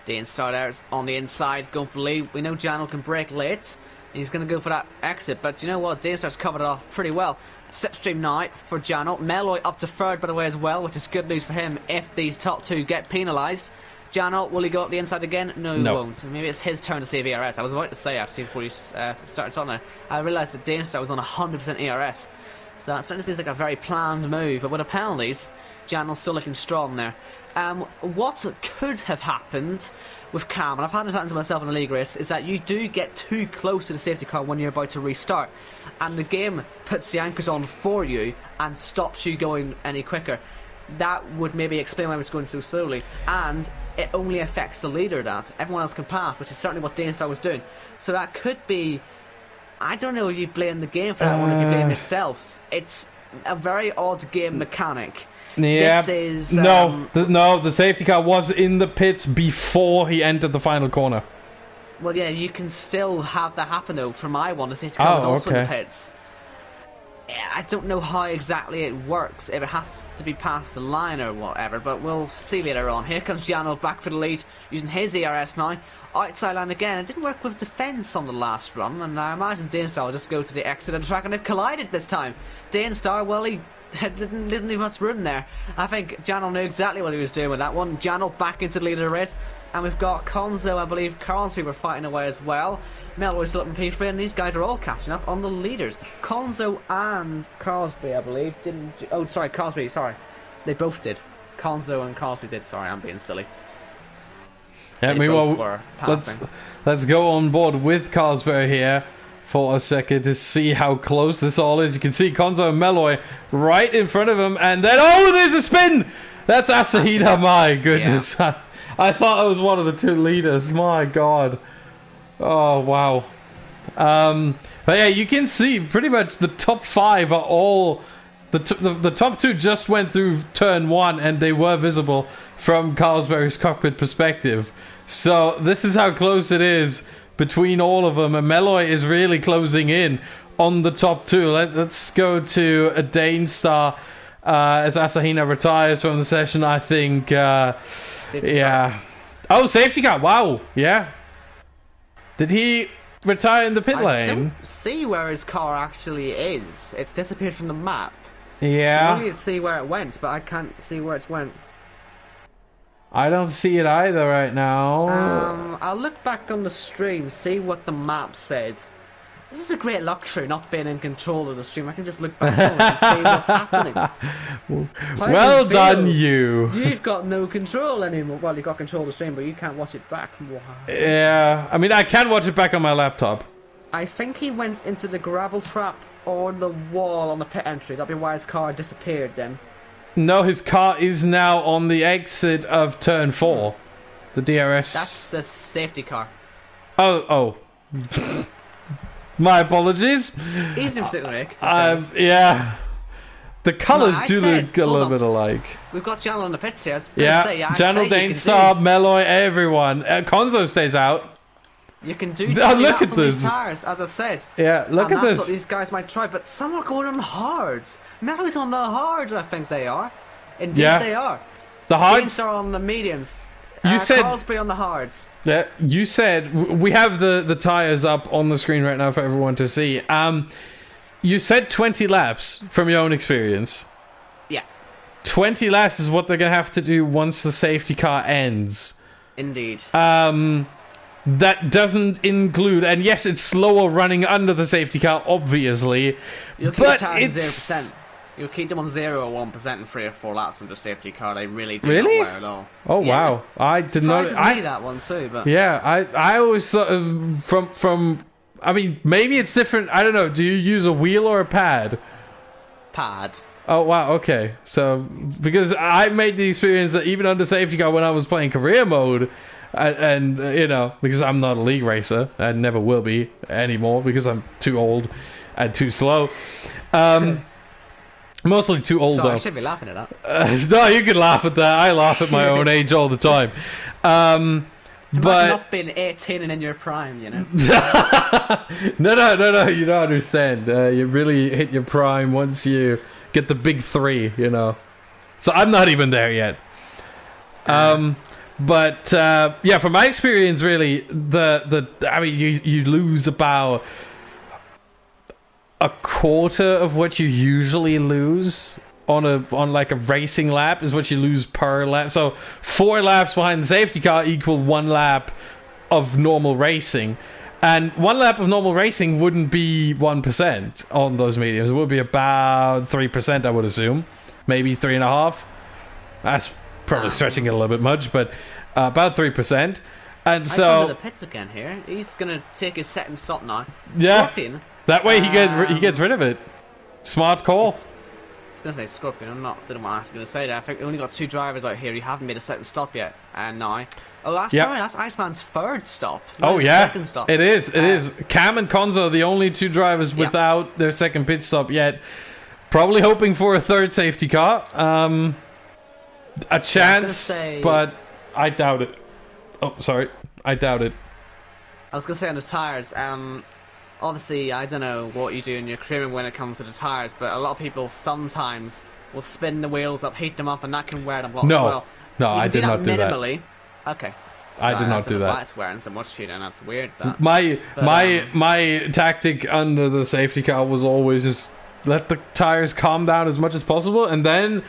Danestar there is on the inside going for the lead. We know Janel can brake late, and he's going to go for that exit, but you know what, Danestar's covered it off pretty well. Slipstream now for Janel. Meloy up to 3rd by the way as well, which is good news for him if these top 2 get penalised. Janel, will he go up the inside again? No, he won't. Maybe it's his turn to save ERS. I was about to say, actually, before you started talking there, I realised that Danestar was on 100% ERS. So that certainly seems like a very planned move. But with the penalties, Janel's still looking strong there. What could have happened with Cam, and I've had this happen to myself in a league race, is that you do get too close to the safety car when you're about to restart. And the game puts the anchors on for you and stops you going any quicker. That would maybe explain why it's going so slowly. And it only affects the leader that. Everyone else can pass, which is certainly what Danestar was doing. So that could be... I don't know if you blame the game for that one, if you blame yourself. It's a very odd game mechanic. Yeah. This is... the safety car was in the pits before he entered the final corner. Well, yeah, you can still have that happen, though. For my one, the safety car was also in the pits. I don't know how exactly it works, if it has to be past the line or whatever, but we'll see later on. Here comes Janel back for the lead, using his ERS now. Outside line again. It didn't work with defence on the last run, and I imagine Danestar will just go to the exit of the track, and they've collided this time. Danestar, well, he didn't leave much room there. I think Janel knew exactly what he was doing with that one. Janel back into the lead of the race, and we've got Konzo, I believe, Carlsby were fighting away as well. Melo is still up in P3, and these guys are all catching up on the leaders. Konzo and Carlsby, I believe, didn't... Oh, sorry, Carlsby, sorry. They both did. Konzo and Carlsby did, sorry, I'm being silly. Yeah, meanwhile, let's go on board with Carlsberg here for a second to see how close this all is. You can see Konzo and Meloy right in front of him, and then, oh, there's a spin! That's Asahina, my goodness. Yeah. I thought it was one of the two leaders, my god. Oh, wow. But yeah, you can see pretty much the top 5 are all... The top 2 just went through turn 1, and they were visible from Carlsberg's cockpit perspective. So this is how close it is between all of them, and Meloy is really closing in on the top 2. Let's go to a Dane star as Asahina retires from the session, I think. Yeah. Oh, safety car. Wow. Yeah. Did he retire in the pit lane? I don't see where his car actually is. It's disappeared from the map. Yeah. So I can see where it went, but I can't see where it went. I don't see it either right now. I'll look back on the stream, see what the map said. This is a great luxury, not being in control of the stream. I can just look back home and see what's happening. Well done, you. You've got no control anymore. Well, you've got control of the stream, but you can't watch it back. Wow. Yeah, I mean, I can watch it back on my laptop. I think he went into the gravel trap on the wall on the pit entry. That'd be why his car disappeared then. No, his car is now on the exit of turn 4. The DRS. That's the safety car. Oh. My apologies. Easy mistake to make. Yeah. The colours do look a little bit alike. We've got Janel on the pits here. Janel, Dainstar, Meloy, everyone. Konzo stays out. You can do look at this. Tires, as I said. Yeah, look at this. That's what these guys might try, but some are going on hards. Meloy's on the hards, I think they are. Indeed, they are. The hards are on the mediums. You said Carlsby on the hards. Yeah, you said we have the tires up on the screen right now for everyone to see. You said 20 laps from your own experience. Yeah. 20 laps is what they're gonna have to do once the safety car ends. Indeed. That doesn't include, and yes, it's slower running under the safety car, obviously. You'll keep the tires 0%. You'll keep them on 0 or 1% in 3 or 4 laps under safety car. They really do not wear at all. Oh wow, I did not. I that one too, but yeah, I always thought of from. I mean, maybe it's different. I don't know. Do you use a wheel or a pad? Pad. Oh wow, okay. So because I made the experience that even under safety car when I was playing career mode. And you know, because I'm not a league racer and never will be anymore because I'm too old and too slow. Mostly too old. Sorry, I should be laughing at that. No, you can laugh at that. I laugh at my own age all the time. But not being 18 and in your prime, you know. No. You don't understand. You really hit your prime once you get the big 3. You know. So I'm not even there yet. But yeah, from my experience, really, I mean, you lose about a quarter of what you usually lose on like a racing lap is what you lose per lap. So 4 laps behind the safety car equal 1 lap of normal racing, and 1 lap of normal racing wouldn't be 1% on those mediums. It would be about 3%, I would assume, maybe 3.5. That's probably stretching it a little bit much, but about 3%. And so the pits again here. He's gonna take his set and stop now. Yeah, Scorpion. that way he gets rid of it. Smart call. I was gonna say Scorpion. Didn't know what I was gonna say there. I think we only got 2 drivers out here. You haven't made a set and stop yet, and now. Oh, sorry, that's Iceman's 3rd stop. Oh yeah, 2nd stop. It is. It is. Cam and Konzo are the only 2 drivers without their 2nd pit stop yet. Probably hoping for a 3rd safety car. A chance, but I doubt it. Oh, sorry. I doubt it. I was going to say on the tyres, obviously, I don't know what you do in your crewing when it comes to the tyres, but a lot of people sometimes will spin the wheels up, heat them up, and that can wear them a lot as well. No, I did not do that. Minimally. Okay. So I did not do that. That's wearing so much shit, and that's weird. My tactic under the safety car was always just let the tires calm down as much as possible, and then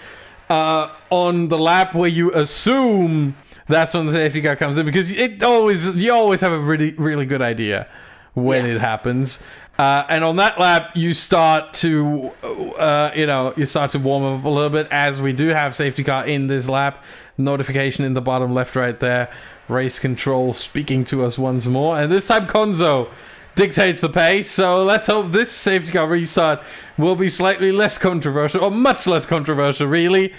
on the lap where you assume that's when the safety car comes in, because you always have a really good idea when it happens. And on that lap, you start to warm up a little bit, as we do have safety car in this lap. Notification in the bottom left right there. Race control speaking to us once more. And this time Konzo dictates the pace. So let's hope this safety car restart will be slightly less controversial, or much less controversial, really.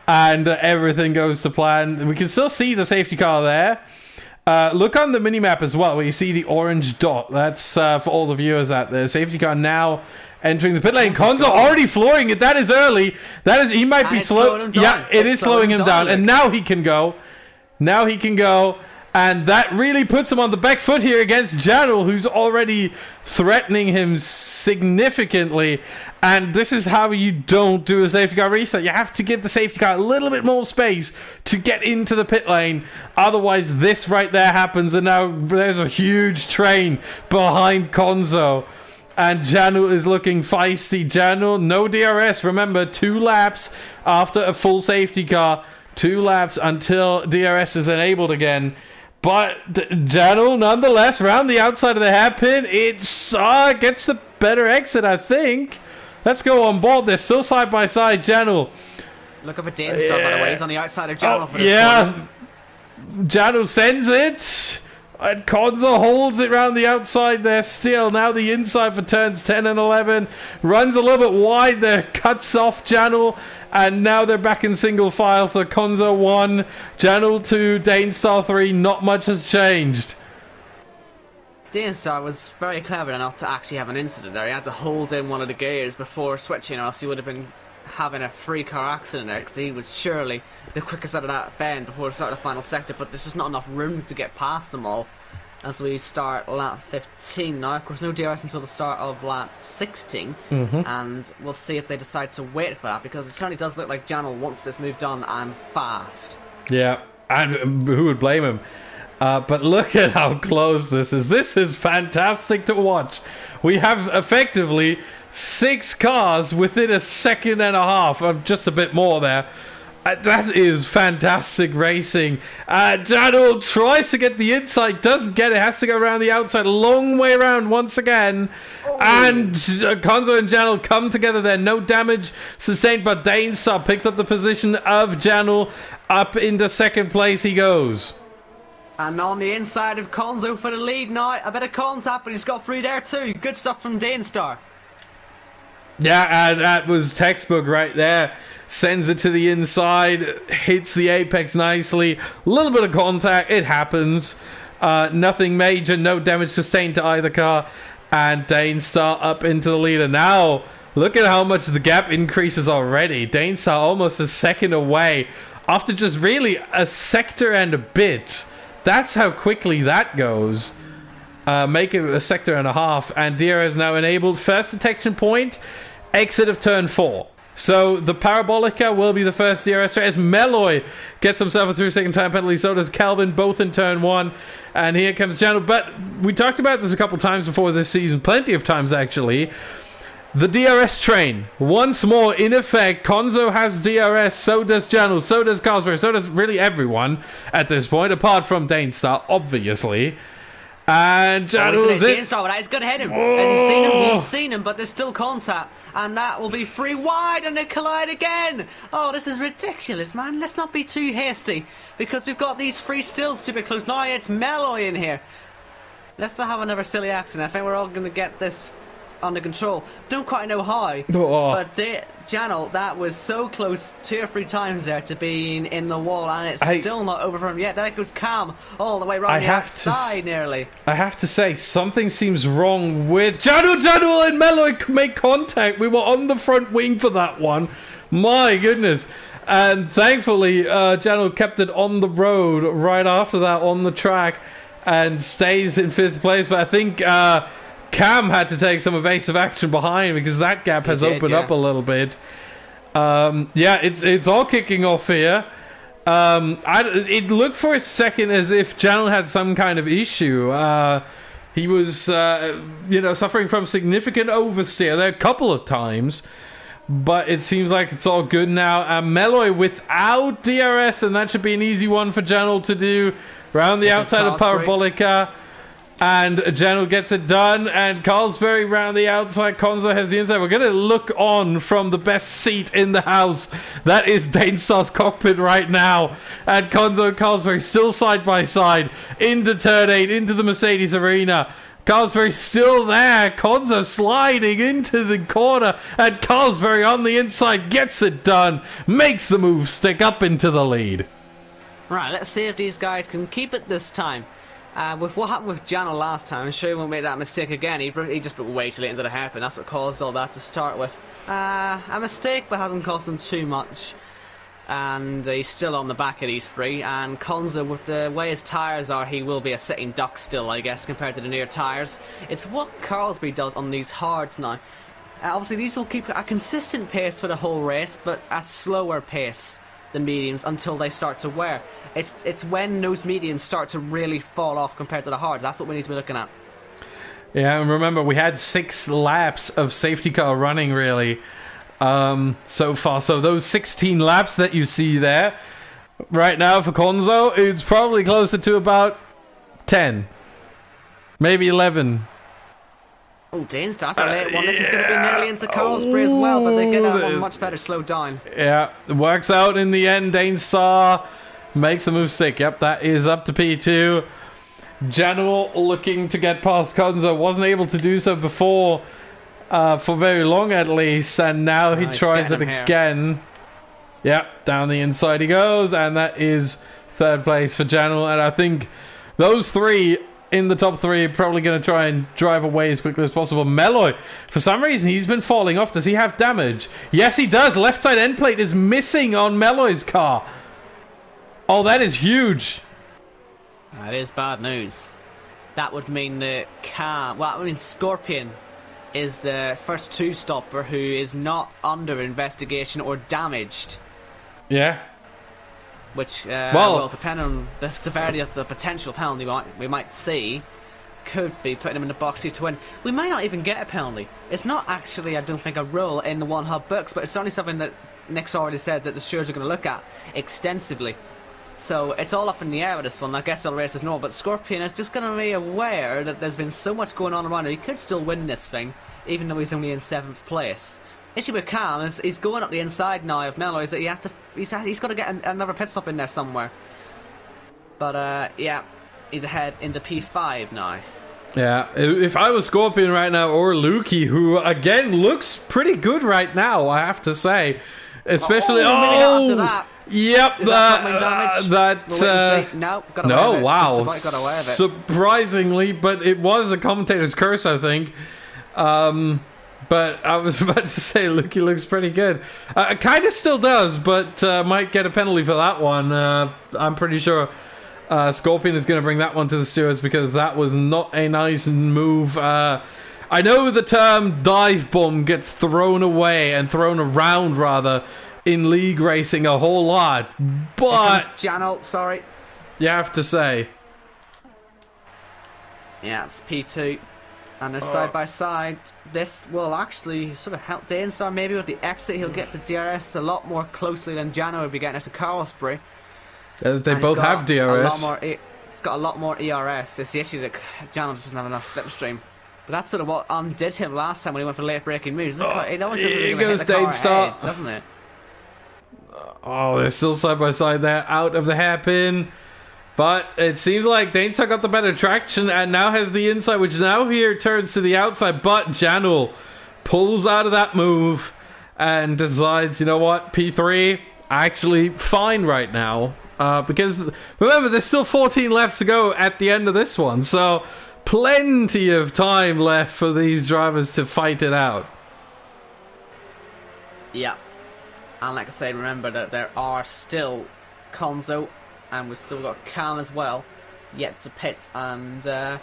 And everything goes to plan. We can still see the safety car there. Look on the minimap as well, where you see the orange dot. That's for all the viewers out there. Safety car now entering the pit lane. Konzo already flooring it. That is early. He might be slow. Yeah, it is slowing him down. And now he can go. And that really puts him on the back foot here against Janul, who's already threatening him significantly. And this is how you don't do a safety car reset. You have to give the safety car a little bit more space to get into the pit lane. Otherwise, this right there happens. And now there's a huge train behind Konzo. And Janul is looking feisty. Janul, no DRS. Remember, 2 laps after a full safety car. 2 laps until DRS is enabled again. But Janul, nonetheless, round the outside of the hairpin, it gets the better exit, I think. Let's go on board. They're still side by side. Janul. Look up at Dainstar, by the way. He's on the outside of Janul for this corner. Janul sends it. And Konzo holds it round the outside there still. Now the inside for turns 10 and 11. Runs a little bit wide there. Cuts off Janul. And now they're back in single file. So Konzo 1, Janul 2, Dainstar 3. Not much has changed. Dainstar was very clever enough to actually have an incident there. He had to hold in one of the gears before switching, or else he would have been having a free car accident there, because he was surely the quickest out of that bend before the start of the final sector, but there's just not enough room to get past them all as we start lap 15 now. Of course, no DRS until the start of lap 16, and we'll see if they decide to wait for that, because it certainly does look like Janul wants this move done, and fast. Yeah, and who would blame him? But look at how close this is. This is fantastic to watch. We have effectively 6 cars within a second and a half, just a bit more there. That is fantastic racing. Janul tries to get the inside, doesn't get it, has to go around the outside, long way around once again. And Konzo and Janul come together there. No damage sustained, but Dainstar picks up the position of Janul. Up into second place he goes. And on the inside of Konzo for the lead now. A bit of contact, but he's got through there too. Good stuff from Dainstar. Yeah, and that was textbook right there. Sends it to the inside, hits the apex nicely. A little bit of contact, it happens. Nothing major, no damage sustained to either car. And Dainstar up into the leader. Now, look at how much the gap increases already. Dainstar almost a second away after just really a sector and a bit. That's how quickly that goes. Make it a sector and a half. And Dira is now enabled. First detection point, exit of turn 4. So the Parabolica will be the first DRS as Meloy gets himself a 3-second time penalty. So does Calvin, both in turn 1. And here comes Janul. But we talked about this a couple times before this season. Plenty of times, actually. The DRS train, once more in effect. Konzo has DRS, so does Janul, so does Cosberg, so does really everyone at this point, apart from Dainstar, obviously. And Janul's it. Dainstar, but he's going to hit him. Has he seen him, but there's still contact. And that will be free wide, and they collide again. Oh, this is ridiculous, man. Let's not be too hasty, because we've got these free stills super close. Now it's Meloy in here. Let's not have another silly accident. I think we're all going to get this under control. Don't quite know how, but Janul, that was so close 2 or 3 times there to being in the wall, and it's still not over from yet. There goes Cam all the way around the outside nearly. I have to say, something seems wrong with Janul and Meloy make contact. We were on the front wing for that one. My goodness. And thankfully, Janul kept it on the road right after that on the track and stays in 5th place. But I think Cam had to take some evasive action behind because that gap has opened up a little bit. It's all kicking off here. It looked for a second as if Janul had some kind of issue. He was, suffering from significant oversteer there a couple of times. But it seems like it's all good now. Meloy without DRS, and that should be an easy one for Janel to do. Round the outside of Parabolica. And Janel gets it done. And Carlsberg round the outside. Konzo has the inside. We're going to look on from the best seat in the house. That is Danestar's cockpit right now. And Konzo and Carlsberg still side by side. Into turn 8, into the Mercedes arena. Carlsberg still there. Konzo sliding into the corner. And Carlsberg on the inside gets it done. Makes the move stick up into the lead. Right, let's see if these guys can keep it this time. With what happened with Janel last time, I'm sure he won't make that mistake again. He just put way too late into the hairpin. That's what caused all that to start with. A mistake, but hasn't cost him too much. And he's still on the back of these three. And Konzo, with the way his tyres are, he will be a sitting duck still, I guess, compared to the near tyres. It's what Carlsberg does on these hards now. Obviously, these will keep a consistent pace for the whole race, but a slower pace than mediums until they start to wear. It's when those mediums start to really fall off compared to the hards. That's what we need to be looking at. Yeah, and remember, we had 6 laps of safety car running, really. So far. So those 16 laps that you see there right now for Konzo, it's probably closer to about 10, maybe 11. Oh, Danes, that's a late one. This is going to be nearly into Carlsberg as well, but they get that one much better slowed down. Yeah, it works out in the end. Danestar makes the move stick. Yep, that is up to P2. Janel looking to get past Konzo. Wasn't able to do so before. For very long at least, and now he tries it again. Yep, down the inside he goes, and that is 3rd place for Janel. And I think those 3 in the top 3 are probably going to try and drive away as quickly as possible. Meloy, for some reason, he's been falling off. Does he have damage? Yes, he does. Left side end plate is missing on Meloy's car. Oh, that is huge. That is bad news. That would mean that Scorpion is the first 2-stopper who is not under investigation or damaged. Yeah. Which, well, depending on the severity of the potential penalty we might see, could be putting him in the box seat to win. We might not even get a penalty. It's not actually, I don't think, a rule in the One Hub books, but it's certainly something that Nick's already said that the stewards are going to look at extensively. So it's all up in the air with this one. I guess all the races know, but Scorpion is just going to be aware that there's been so much going on around him. He could still win this thing, even though he's only in 7th place. Issue with Cam is he's going up the inside now of Melo. Is that he's got to get another pit stop in there somewhere. But yeah, he's ahead into P5 now. Yeah, if I was Scorpion right now, or Lukey, who again looks pretty good right now, I have to say, especially after that. Yep, no, got away wow, got away with it. Surprisingly, but it was a commentator's curse, I think. But I was about to say, Lukey looks pretty good. Kind of still does, but might get a penalty for that one. I'm pretty sure Scorpion is going to bring that one to the stewards because that was not a nice move. I know the term dive bomb gets thrown away and thrown around, rather, in league racing a whole lot, but Janel, sorry, you have to say, yeah, it's P2, and they're side by side. This will actually sort of help Danestar. Maybe with the exit, he'll get the DRS a lot more closely than Janel would be getting it to Carlsberg. They both have DRS. He's got a lot more ERS. It's the issue that Janel doesn't have enough slipstream. But that's sort of what undid him last time when he went for late braking moves. It always goes Danestar, doesn't it? Oh, they're still side by side there, out of the hairpin. But it seems like Danestar got the better traction and now has the inside, which now here turns to the outside. But Janel pulls out of that move and decides, you know what, P3, actually fine right now. Because, remember, there's still 14 laps to go at the end of this one. So, plenty of time left for these drivers to fight it out. Yeah. And like I said, remember that there are still Konzo, and we've still got Cam as well, yet to pit. And, I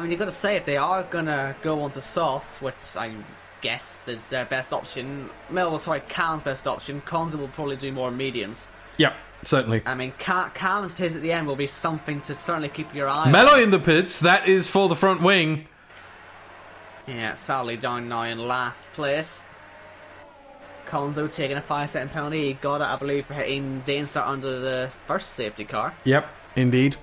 mean, you've got to say, if they are going to go on to soft, which I guess is their best option, Cam's best option, Konzo will probably do more mediums. Yeah. certainly. I mean, Cam's pace at the end will be something to certainly keep your eye on. Mello in the pits, that is for the front wing. Yeah, sadly down now in last place. Konzo taking a 5-second penalty. He got it, I believe, for hitting Danestart under the first safety car. Yep, indeed.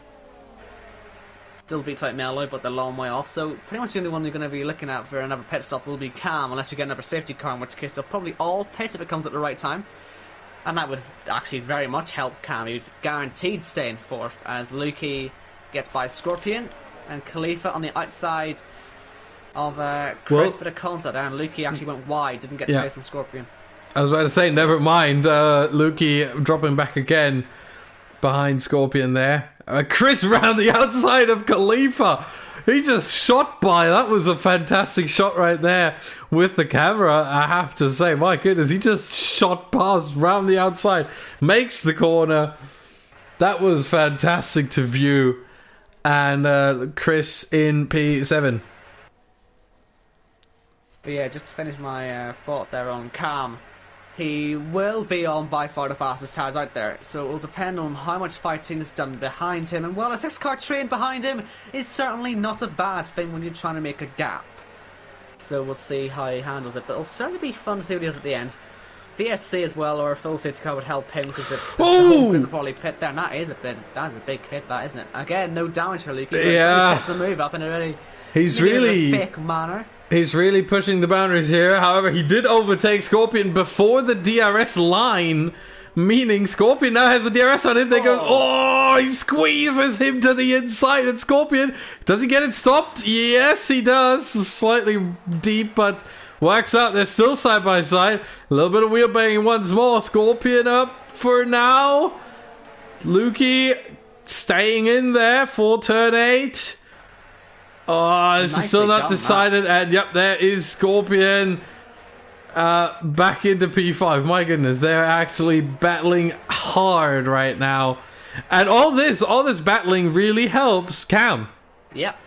Still beats out Mello, but they're a long way off. So pretty much the only one you're going to be looking at for another pit stop will be Cam, unless you get another safety car, in which case they'll probably all pit if it comes at the right time. And that would actually very much help Cam. He'd guaranteed staying fourth, as Lukey gets by Scorpion, and Khalifa on the outside of Chris, bit of contact there, and Lukey actually went wide, didn't get face on Scorpion. I was about to say, never mind. Lukey dropping back again behind Scorpion there. Chris round the outside of Khalifa. He just shot by. That was a fantastic shot right there with the camera, I have to say. My goodness, he just shot past round the outside. Makes the corner. That was fantastic to view. And Chris in P7. But yeah, just to finish my thought there on Cam, he will be on by far the fastest tires out there, so it will depend on how much fighting is done behind him, and while a 6-car train behind him is certainly not a bad thing when you're trying to make a gap. So we'll see how he handles it, but it'll certainly be fun to see what he does at the end. VSC as well, or a full safety car would help him, because the whole group will probably pit there, and that is a big hit, that, isn't it? Again, no damage for Lukey, but he sets the move up in a really fake manner. He's really pushing the boundaries here. However, he did overtake Scorpion before the DRS line, meaning Scorpion now has the DRS on him. They go, he squeezes him to the inside, and Scorpion, does he get it stopped? Yes, he does. Slightly deep, but works out. They're still side by side. A little bit of wheel banging once more. Scorpion up for now. Lukey staying in there for turn 8. Oh, this is still not decided, and yep, there is Scorpion back into P5. My goodness, they're actually battling hard right now, and all this battling really helps Cam. Yep,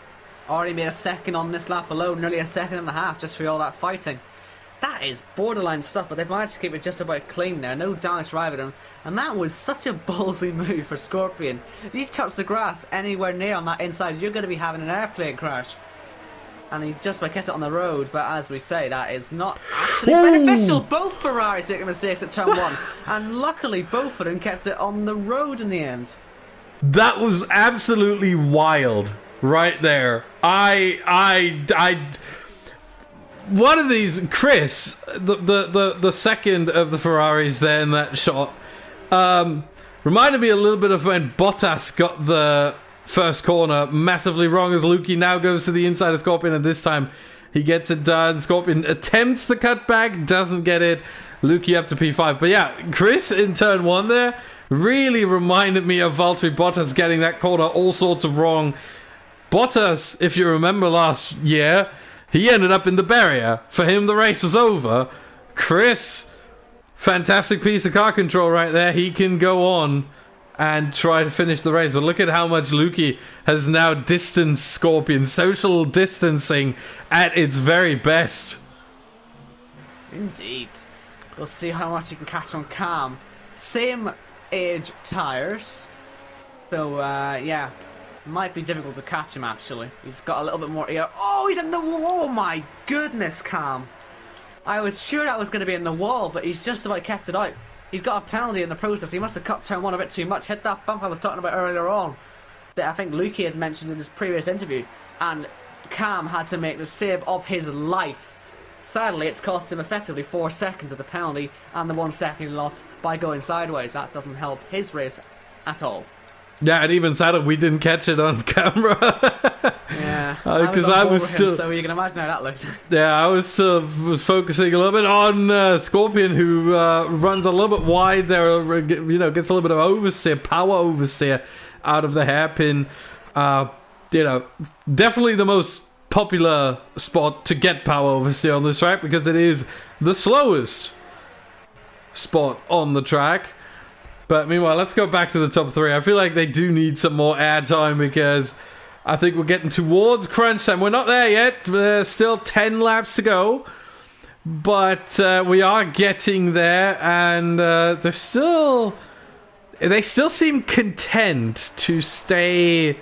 already made a second on this lap alone, nearly a second and a half just for all that fighting. That is borderline stuff, but they've managed to keep it just about clean there. No damage to either of them. And that was such a ballsy move for Scorpion. If you touch the grass anywhere near on that inside, you're going to be having an airplane crash. And he just about kept it on the road, but as we say, that is not actually beneficial. Both Ferraris making mistakes at turn 1. And luckily, both of them kept it on the road in the end. That was absolutely wild right there. One of these, Chris, the second of the Ferraris there in that shot, reminded me a little bit of when Bottas got the first corner massively wrong, as Lukey now goes to the inside of Scorpion, and this time he gets it done. Scorpion attempts the cutback, doesn't get it. Lukey up to P5. But yeah, Chris in turn 1 there really reminded me of Valtteri Bottas getting that corner all sorts of wrong. Bottas, if you remember last year, he ended up in the barrier. For him, the race was over. Chris, fantastic piece of car control right there. He can go on and try to finish the race. But look at how much Lukey has now distanced Scorpion. Social distancing at its very best. Indeed. We'll see how much he can catch on Cam. Same age tyres. So, yeah. Might be difficult to catch him, actually. He's got a little bit more air. Oh, he's in the wall! Oh my goodness, Cam. I was sure that was going to be in the wall, but he's just about kept it out. He's got a penalty in the process. He must have cut turn 1 a bit too much. Hit that bump I was talking about earlier on, that I think Lukey had mentioned in his previous interview. And Cam had to make the save of his life. Sadly, it's cost him effectively 4 seconds of the penalty and the 1 second he lost by going sideways. That doesn't help his race at all. Yeah, and even sadder, we didn't catch it on camera. Yeah, because I was still. So you can imagine how that looked. Yeah, I was focusing a little bit on Scorpion, who runs a little bit wide there. Gets a little bit of oversteer, power oversteer out of the hairpin. Definitely the most popular spot to get power oversteer on this track, because it is the slowest spot on the track. But meanwhile, let's go back to the top 3. I feel like they do need some more air time, because I think we're getting towards crunch time. We're not there yet. There's still 10 laps to go. But we are getting there, and there's still they still seem content to stay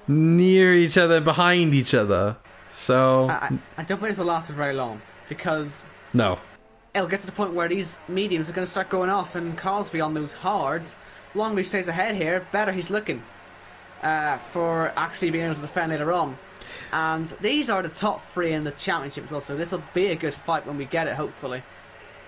near each other, behind each other. So I don't think this will last for very long, because no, it'll get to the point where these mediums are going to start going off, and Carlsby on those hards, the longer he stays ahead here, better he's looking for actually being able to defend later on. And these are the top 3 in the championship as well, so this will be a good fight when we get it, hopefully.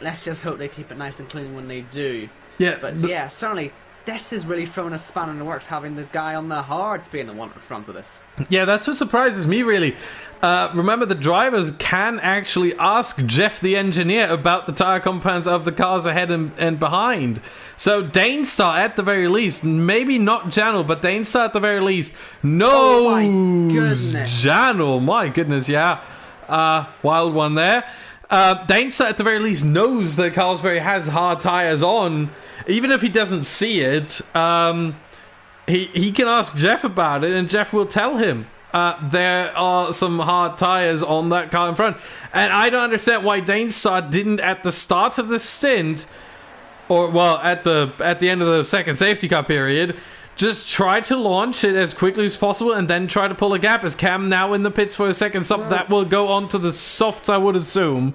Let's just hope they keep it nice and clean when they do. Yeah, but yeah, certainly this is really throwing a spanner in the works, having the guy on the hards being the one in front of this. Yeah, that's what surprises me, really. Remember, the drivers can actually ask Jeff the engineer about the tire compounds of the cars ahead and behind. So Danestar, at the very least, maybe not Janel, but Danestar at the very least knows. Oh my goodness. Janel, my goodness, yeah. Wild one there. Danestar at the very least knows that Carlsberry has hard tires on. Even if he doesn't see it, he can ask Jeff about it, and Jeff will tell him there are some hard tires on that car in front. And I don't understand why Danestar didn't, at the start of the stint, or well, at the end of the second safety car period, just try to launch it as quickly as possible and then try to pull a gap. As Cam now in the pits for a second stop, well, that will go on to the softs, I would assume.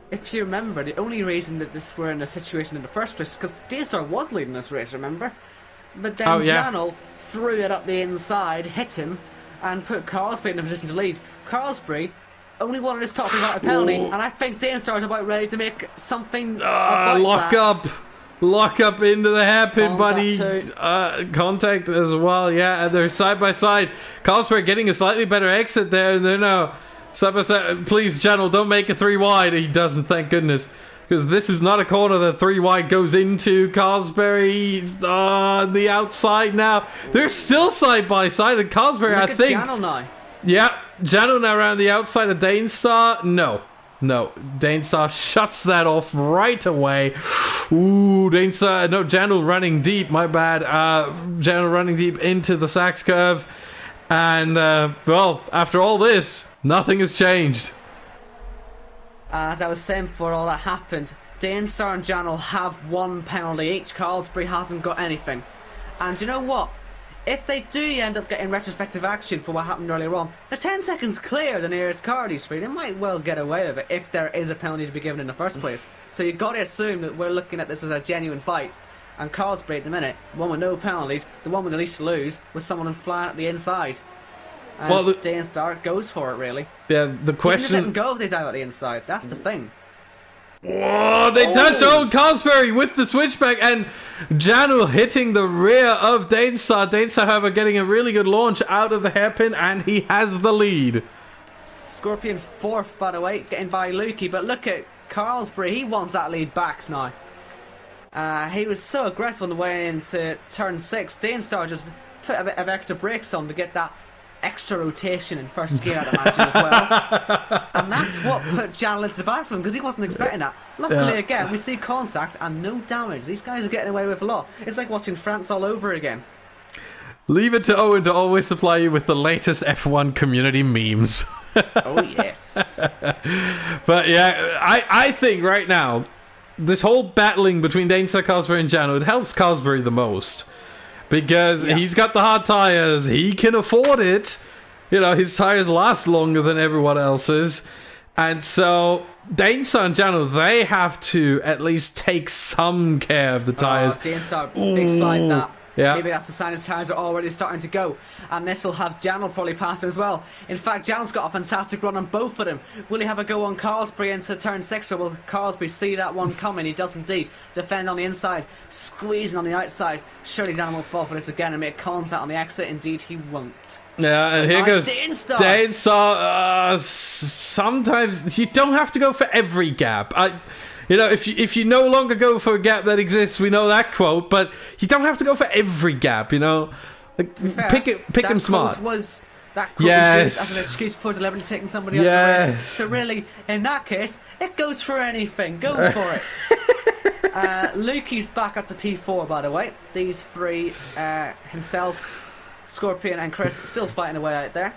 If you remember, the only reason that this were in a situation in the first place is because Danestar was leading this race, remember? But then Janel threw it up the inside, hit him, and put Carlsbury in a position to lead. Carlsbury only wanted to stop without a penalty, and I think Danestar is about ready to make something about lock that. up. Lock up into the hairpin, buddy. Contact as well, yeah. And they're side by side. Carlsberg getting a slightly better exit there, and they're now side by side. Please, Janel, don't make it 3 wide. He doesn't, thank goodness, because this is not a corner that 3 wide goes into. Carlsberg on the outside now. They're still side by side, and Carlsberg, I think. Janel now. Yeah, Janel now around the outside of Danestar. No, Danestar shuts that off right away. Ooh, Danestar, no, Janel running deep, my bad. Janel running deep into the Sachs curve. And, well, after all this, nothing has changed. As I was saying before all that happened, Danestar and Janel have 1 penalty each. Carlsbury hasn't got anything. And you know what? If they do end up getting retrospective action for what happened earlier on, they're 10 seconds clear the nearest car these 3. They might well get away with it if there is a penalty to be given in the first place. So you've got to assume that we're looking at this as a genuine fight. And Carlsbury at the minute, the one with no penalties, the one with the least to lose, was someone flying at the inside. As well, Danestar goes for it, really. Yeah, the question... They just let them go if they dive at the inside. That's the thing. Whoa, they touch Carlsbury with the switchback, and Janel hitting the rear of Danestar. Danestar, however, getting a really good launch out of the hairpin, and he has the lead. Scorpion 4th, by the way, getting by Lukey, but look at Carlsbury. He wants that lead back now. He was so aggressive on the way into turn 6. Danestar just put a bit of extra brakes on to get that extra rotation in first gear, I'd imagine, as well. And that's what put Janel into the back for him, because he wasn't expecting that. Luckily, again, we see contact and no damage. These guys are getting away with a lot. It's like watching France all over again. Leave it to Owen to always supply you with the latest F1 community memes. Oh, yes. But yeah, I think right now, this whole battling between Danestar, Carlsbury, and Janel, it helps Carlsbury the most. Because he's got the hard tires, he can afford it. You know, his tires last longer than everyone else's. And so, Danestar and Janel, they have to at least take some care of the tires. Danestar, big slide that. Yeah. Maybe that's the sign his tires are already starting to go. And this will have Janel probably pass him as well. In fact, Janel's got a fantastic run on both of them. Will he have a go on Carlsbury into turn 6, or will Carlsbury see that one coming? He does indeed. Defend on the inside, squeezing on the outside. Surely Janel will fall for this again and make contact on the exit. Indeed, he won't. Yeah, and here goes Danestar. Sometimes you don't have to go for every gap. You know, if you no longer go for a gap that exists, we know that quote, but you don't have to go for every gap, you know? Like, pick him smart. That quote was used as an excuse for deliberately taking somebody out of the race. So really, in that case, it goes for anything. Go for it. Lukey's back up to P4, by the way. These 3, himself, Scorpion, and Chris, still fighting away out there.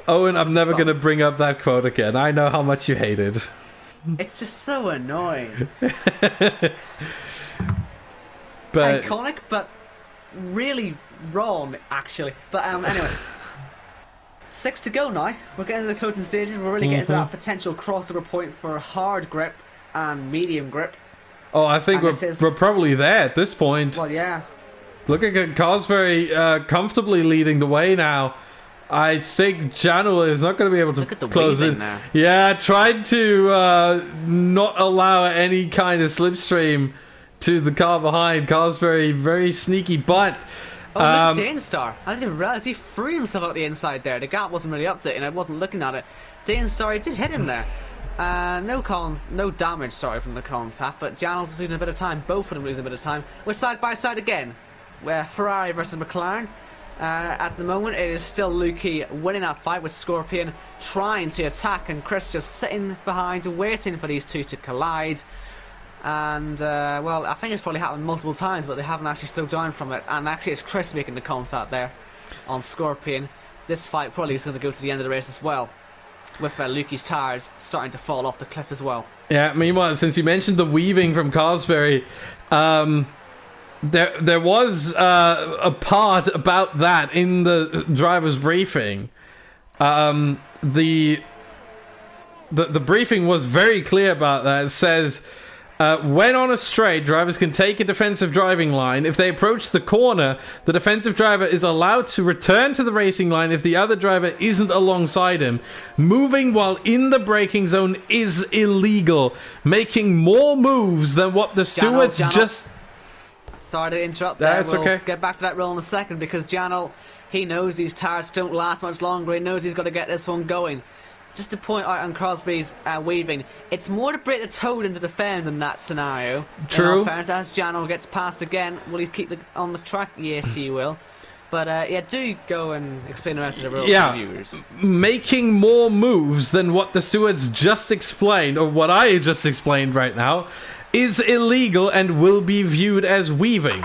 Owen, I'm never going to bring up that quote again. I know how much you hate it. It's just so annoying. But iconic, but really wrong, actually. But anyway, 6 to go now. We're getting to the closing stages. We're really getting to that potential crossover point for hard grip and medium grip. Oh, I think we're probably there at this point. Well, yeah. Look at Cosberry comfortably leading the way now. I think Janul is not going to be able to close it. Now. Yeah, tried to not allow any kind of slipstream to the car behind. Cosberry, very sneaky, but... Oh, look at Danestar. I didn't even realise he threw himself out the inside there. The gap wasn't really up to it, and I wasn't looking at it. Danestar, he did hit him there. No damage, from the contact, but Janel's is losing a bit of time. Both of them losing a bit of time. We're side by side again. Where Ferrari versus McLaren. At the moment, it is still Lukey winning that fight with Scorpion trying to attack, and Chris just sitting behind waiting for these two to collide. And well, I think it's probably happened multiple times, but they haven't actually slowed down from it. And actually, it's Chris making the contact there on Scorpion. This fight probably is going to go to the end of the race as well, with Lukey's tyres starting to fall off the cliff as well. Yeah, meanwhile, since you mentioned the weaving from Cosberry, there was a part about that in the driver's briefing. The briefing was very clear about that. It says, when on a straight, drivers can take a defensive driving line. If they approach the corner, the defensive driver is allowed to return to the racing line if the other driver isn't alongside him. Moving while in the braking zone is illegal. Making more moves than what the stewards just... Sorry to interrupt there. That's okay. Get back to that rule in a second, because Janel, he knows these tyres don't last much longer. He knows he's got to get this one going. Just to point out on Crosby's weaving, it's more to break the toe than to defend in that scenario. True. In all fairness, as Janel gets past again, will he keep on the track? Yes, he will. But yeah, do go and explain the rest of the rules to viewers. Making more moves than what the stewards just explained, or what I just explained right now, is illegal and will be viewed as weaving.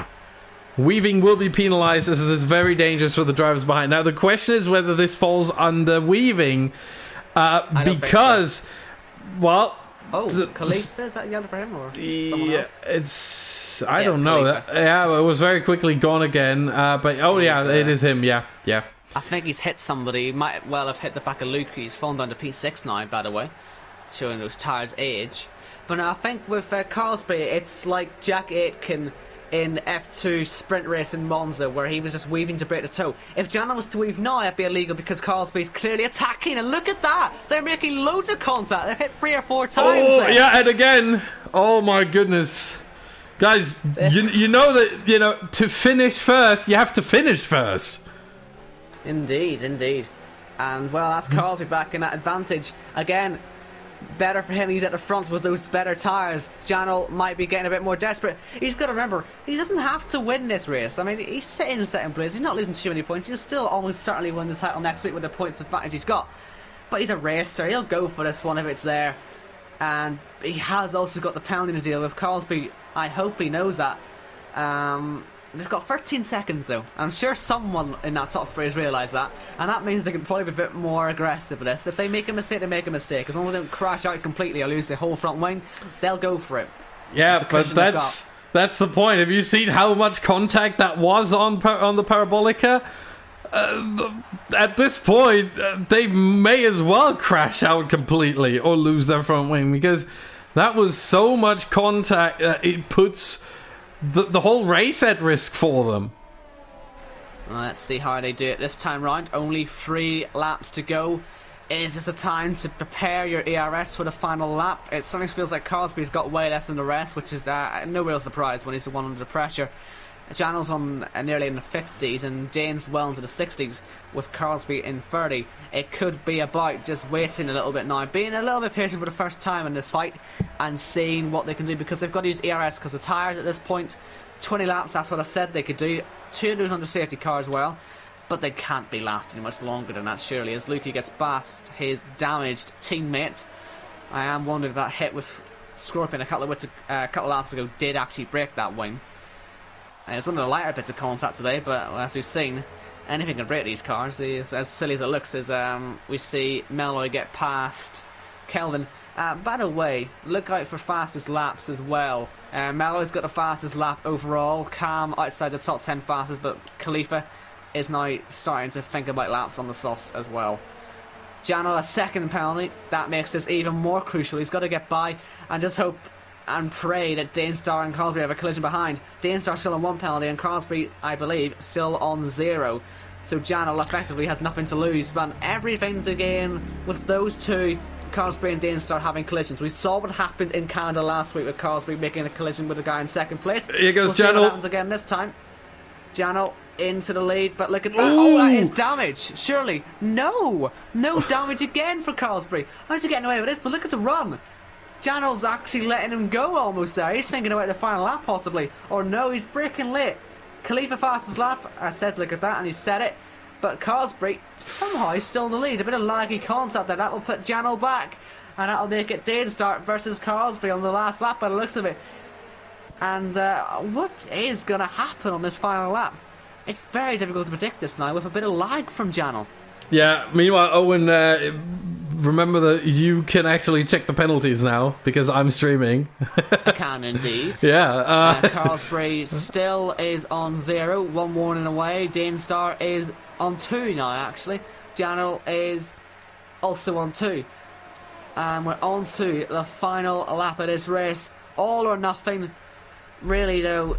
Weaving will be penalised, as it is very dangerous for the drivers behind. Now, the question is whether this falls under weaving, because, well... Oh, Khalifa, is that yellow for him or someone else? I don't know. It was very quickly gone again. But it is him. Yeah. I think he's hit somebody. He might well have hit the back of Luke. He's fallen down to P6 now, by the way, showing those tyres' age. But I think with Carlsby, it's like Jack Aitken in F2 sprint race in Monza, where he was just weaving to break the toe. If Janel was to weave now, it'd be illegal because Carlsby's clearly attacking, and look at that! They're making loads of contact. They've hit 3 or 4 times. Oh, yeah, and again, oh my goodness. Guys, you know that, to finish first, you have to finish first. Indeed. And, well, that's Carlsby back in that advantage. Again, better for him, he's at the front with those better tyres. Janel might be getting a bit more desperate. He's got to remember, he doesn't have to win this race. I mean, he's sitting in second place, he's not losing too many points. He'll still almost certainly win the title next week with the points advantage he's got. But he's a racer, he'll go for this one if it's there. And he has also got the pounding to deal with. Carlsby, I hope he knows that. They've got 13 seconds though. I'm sure someone in that top 3 has realised that, and that means they can probably be a bit more aggressive with this. If they make a mistake, they make a mistake. As long as they don't crash out completely or lose the whole front wing, they'll go for it. Yeah, but that's the point. Have you seen how much contact that was on the Parabolica? At this point, they may as well crash out completely or lose their front wing, because that was so much contact. It puts the whole race at risk for them. Well, let's see how they do it this time round. Only 3 laps to go. Is this a time to prepare your ERS for the final lap? It certainly feels like Cosby's got way less than the rest, which is no real surprise when he's the one under pressure. Janel's on nearly in the 50s and Jane's well into the 60s, with Cosby in 30. It could be about just waiting a little bit now, being a little bit patient for the first time in this fight and seeing what they can do, because they've got to use ERS because the tyres at this point, 20 laps, that's what I said they could do. 2 of those under safety car as well, but they can't be lasting much longer than that, surely, as Lukey gets past his damaged teammate. I am wondering if that hit with Scorpion a couple of laps ago did actually break that wing. It's one of the lighter bits of contact today, but as we've seen, anything can break these cars. As silly as it looks, is we see Melloy get past Kelvin. By the way, look out for fastest laps as well. Melo's got the fastest lap overall. Cam outside the top 10 fastest, but Khalifa is now starting to think about laps on the sauce as well. Janel, a second penalty. That makes this even more crucial. He's got to get by and just hope and pray that Danestar and Crosby have a collision behind. Danestar still on 1 penalty and Crosby, I believe, still on 0. So Janel effectively has nothing to lose, but everything to gain with those two, Crosby and Danestar having collisions. We saw what happened in Canada last week with Crosby making a collision with a guy in second place. Here goes we'll see what Janel. happens again this time. Janel into the lead, but look at that. Oh, that is damage. Surely. No damage again for Crosby. How's he getting away with this? But look at the run. Janel's actually letting him go almost there. He's thinking about the final lap possibly. Or no, he's breaking late. Khalifa fastest lap. I said look at that and he said it. But Crosby somehow is still in the lead. A bit of laggy concept there. That will put Janel back. And that'll make it Danestar versus Crosby on the last lap by the looks of it. And what is going to happen on this final lap? It's very difficult to predict this now with a bit of lag from Janel. Yeah, meanwhile, Owen, remember that you can actually check the penalties now because I'm streaming. I can indeed. Yeah. Crosby still is on 0, 1 warning away. Danestar is on 2 now, actually. Janel is also on 2. And we're on to the final lap of this race. All or nothing. Really, though,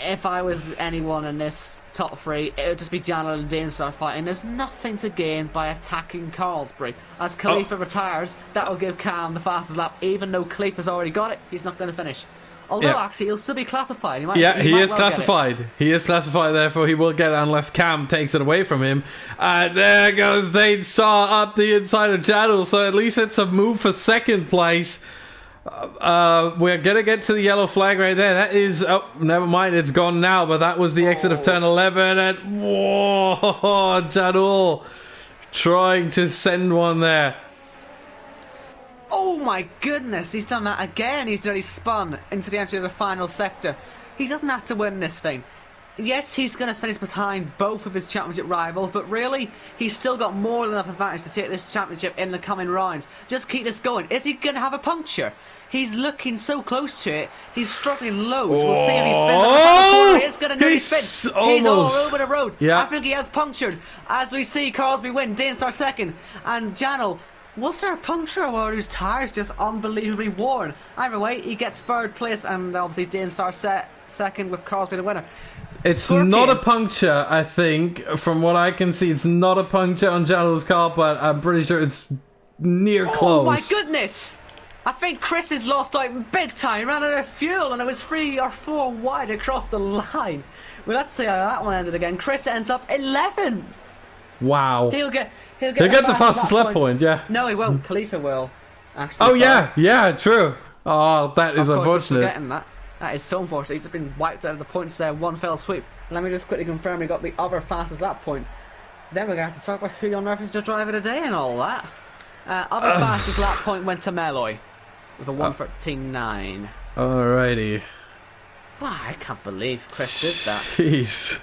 if I was anyone in this top 3, it would just be Janel and Danestar fighting. There's nothing to gain by attacking Carlsbury. As Khalifa retires, that will give Cam the fastest lap. Even though Khalifa's already got it, he's not going to finish. Although, actually, he'll still be classified. He is classified. He is classified, therefore he will get it unless Cam takes it away from him. And there goes Danestar up the inside of Janel, so at least it's a move for second place. We're gonna get to the yellow flag right there. That is, oh, never mind, it's gone now. But that was the exit of turn 11, and whoa, Janel trying to send one there. Oh my goodness, he's done that again. He's already spun into the entry of the final sector. He doesn't have to win this thing. Yes, he's going to finish behind both of his championship rivals, but really, he's still got more than enough advantage to take this championship in the coming rounds. Just keep this going. Is he going to have a puncture? He's looking so close to it. He's struggling loads. We'll see if he spins on the final corner. He's going to nearly spin. He's all over the road. Yeah. I think he has punctured. As we see Crosby win, Danestar second, and Janel. Was there a puncture or were his tyres just unbelievably worn? Either way, he gets third place, and obviously Danestar second with Crosby the winner. It's Scorpion. not a puncture, I think. From what I can see, it's not a puncture on Janel's car, but I'm pretty sure it's near close. Oh my goodness! I think Chris has lost out big time. He ran out of fuel and it was 3 or 4 wide across the line. Well, let's see how that one ended again. Chris ends up 11th. Wow. He'll get the fastest lap point, yeah. No, he won't. Khalifa will. Actually, oh, yeah, true. Oh, that is of course, unfortunate. We're forgetting that. That is so unfortunate. He's just been wiped out of the points there, one fell swoop. Let me just quickly confirm he got the other fastest lap point. Then we're going to have to talk about who on earth is the driver today and all that. Other fastest lap point went to Meloy with a 1:13.9. Alrighty. Wow, I can't believe Chris did that. Jeez.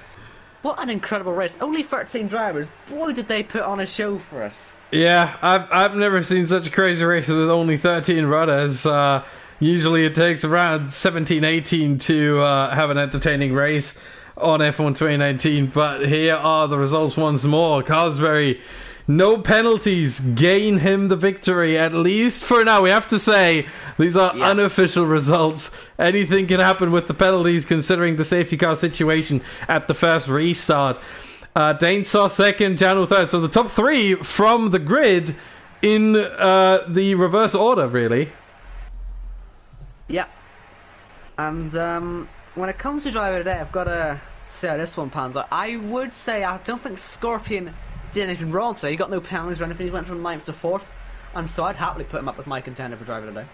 What an incredible race. Only 13 drivers. Boy, did they put on a show for us. Yeah, I've never seen such a crazy race with only 13 runners. Usually it takes around 17, 18 to have an entertaining race on F1 2019. But here are the results once more. Cosberry, no penalties, gain him the victory, at least for now. We have to say, these are unofficial results. Anything can happen with the penalties, considering the safety car situation at the first restart. Danestar second, Janel third. So the top 3 from the grid in the reverse order, really. Yeah. And when it comes to driver today, I've got to say how this one pans out. I would say I don't think Scorpion did anything wrong today. He got no penalties or anything. He went from 9th to 4th. And so I'd happily put him up as my contender for driver today.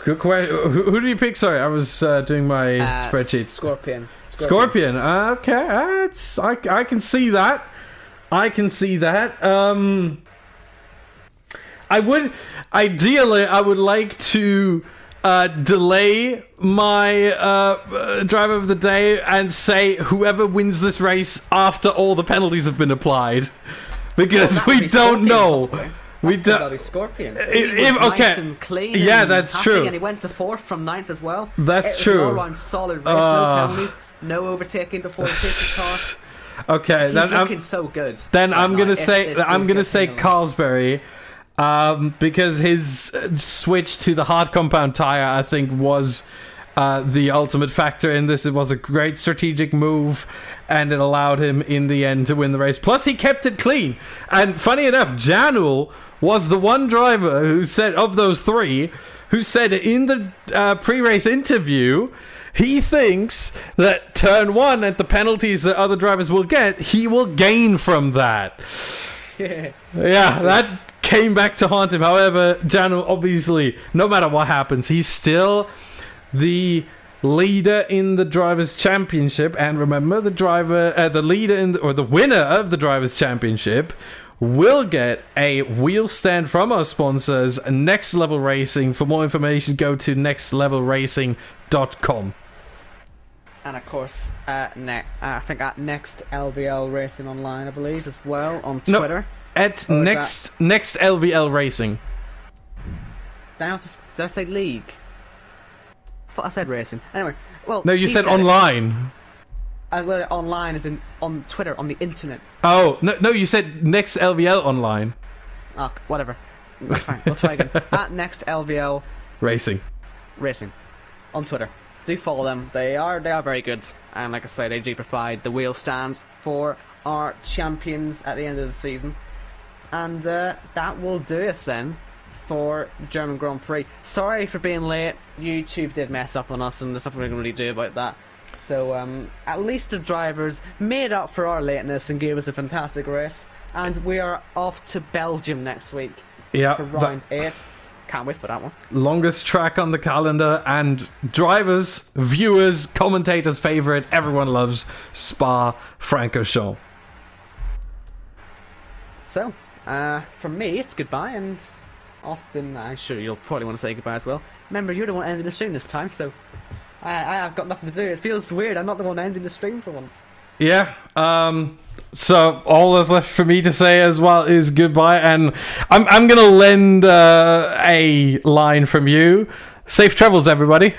Good question. Who did you pick? Sorry, I was doing my spreadsheet. Scorpion. Okay, I can see that. I would like to delay my driver of the day and say whoever wins this race after all the penalties have been applied. because Well, we don't know. We That'll don't. be Scorpion. He If- was okay. nice and clean. Yeah, and that's happy, true. And he went to 4th from 9th as well. That's it was true. An all-round solid race, no penalties, no overtaking before the safety car. Okay, He's looking so good. then right I'm now, gonna if say this I'm dude gonna gets say penalised. Carlsberry, because his switch to the hard compound tire, I think, was the ultimate factor in this. It was a great strategic move, and it allowed him in the end to win the race. Plus, he kept it clean. And funny enough, Janul was the one driver who said, of those three, who said in the pre-race interview, he thinks that turn 1 at the penalties that other drivers will get, he will gain from that. Yeah, that came back to haunt him. However, Janul, obviously, no matter what happens, he's still the leader in the Drivers' Championship. And remember, the leader or the winner of the Drivers' Championship will get a wheel stand from our sponsors, Next Level Racing. For more information, go to nextlevelracing.com. And of course, I think at Next LVL Racing Online, I believe, as well, on Twitter. At Or is next LVL Racing. Did I say league? I thought I said racing. Anyway, well... No, you he said it. online. Well, online is on Twitter, on the internet. Oh, no, you said Next LVL Online. Oh, whatever. Fine, we'll try again. At Next LVL Racing. Racing on Twitter. Do follow them. They are very good. And like I say, they do provide the wheel stands for our champions at the end of the season. And that will do us then for German Grand Prix. Sorry for being late. YouTube did mess up on us, and there's nothing we can really do about that. So at least the drivers made up for our lateness and gave us a fantastic race. And we are off to Belgium next week for round 8. Can't wait for that one. Longest track on the calendar, and drivers, viewers, commentators' favourite. Everyone loves Spa-Francorchamps. So, from me, it's goodbye, and Austin, I'm sure you'll probably want to say goodbye as well. Remember, you're the one ending the stream this time, so I've got nothing to do. It feels weird. I'm not the one ending the stream for once. Yeah, so all that's left for me to say as well is goodbye, and I'm gonna lend a line from you. Safe travels, everybody.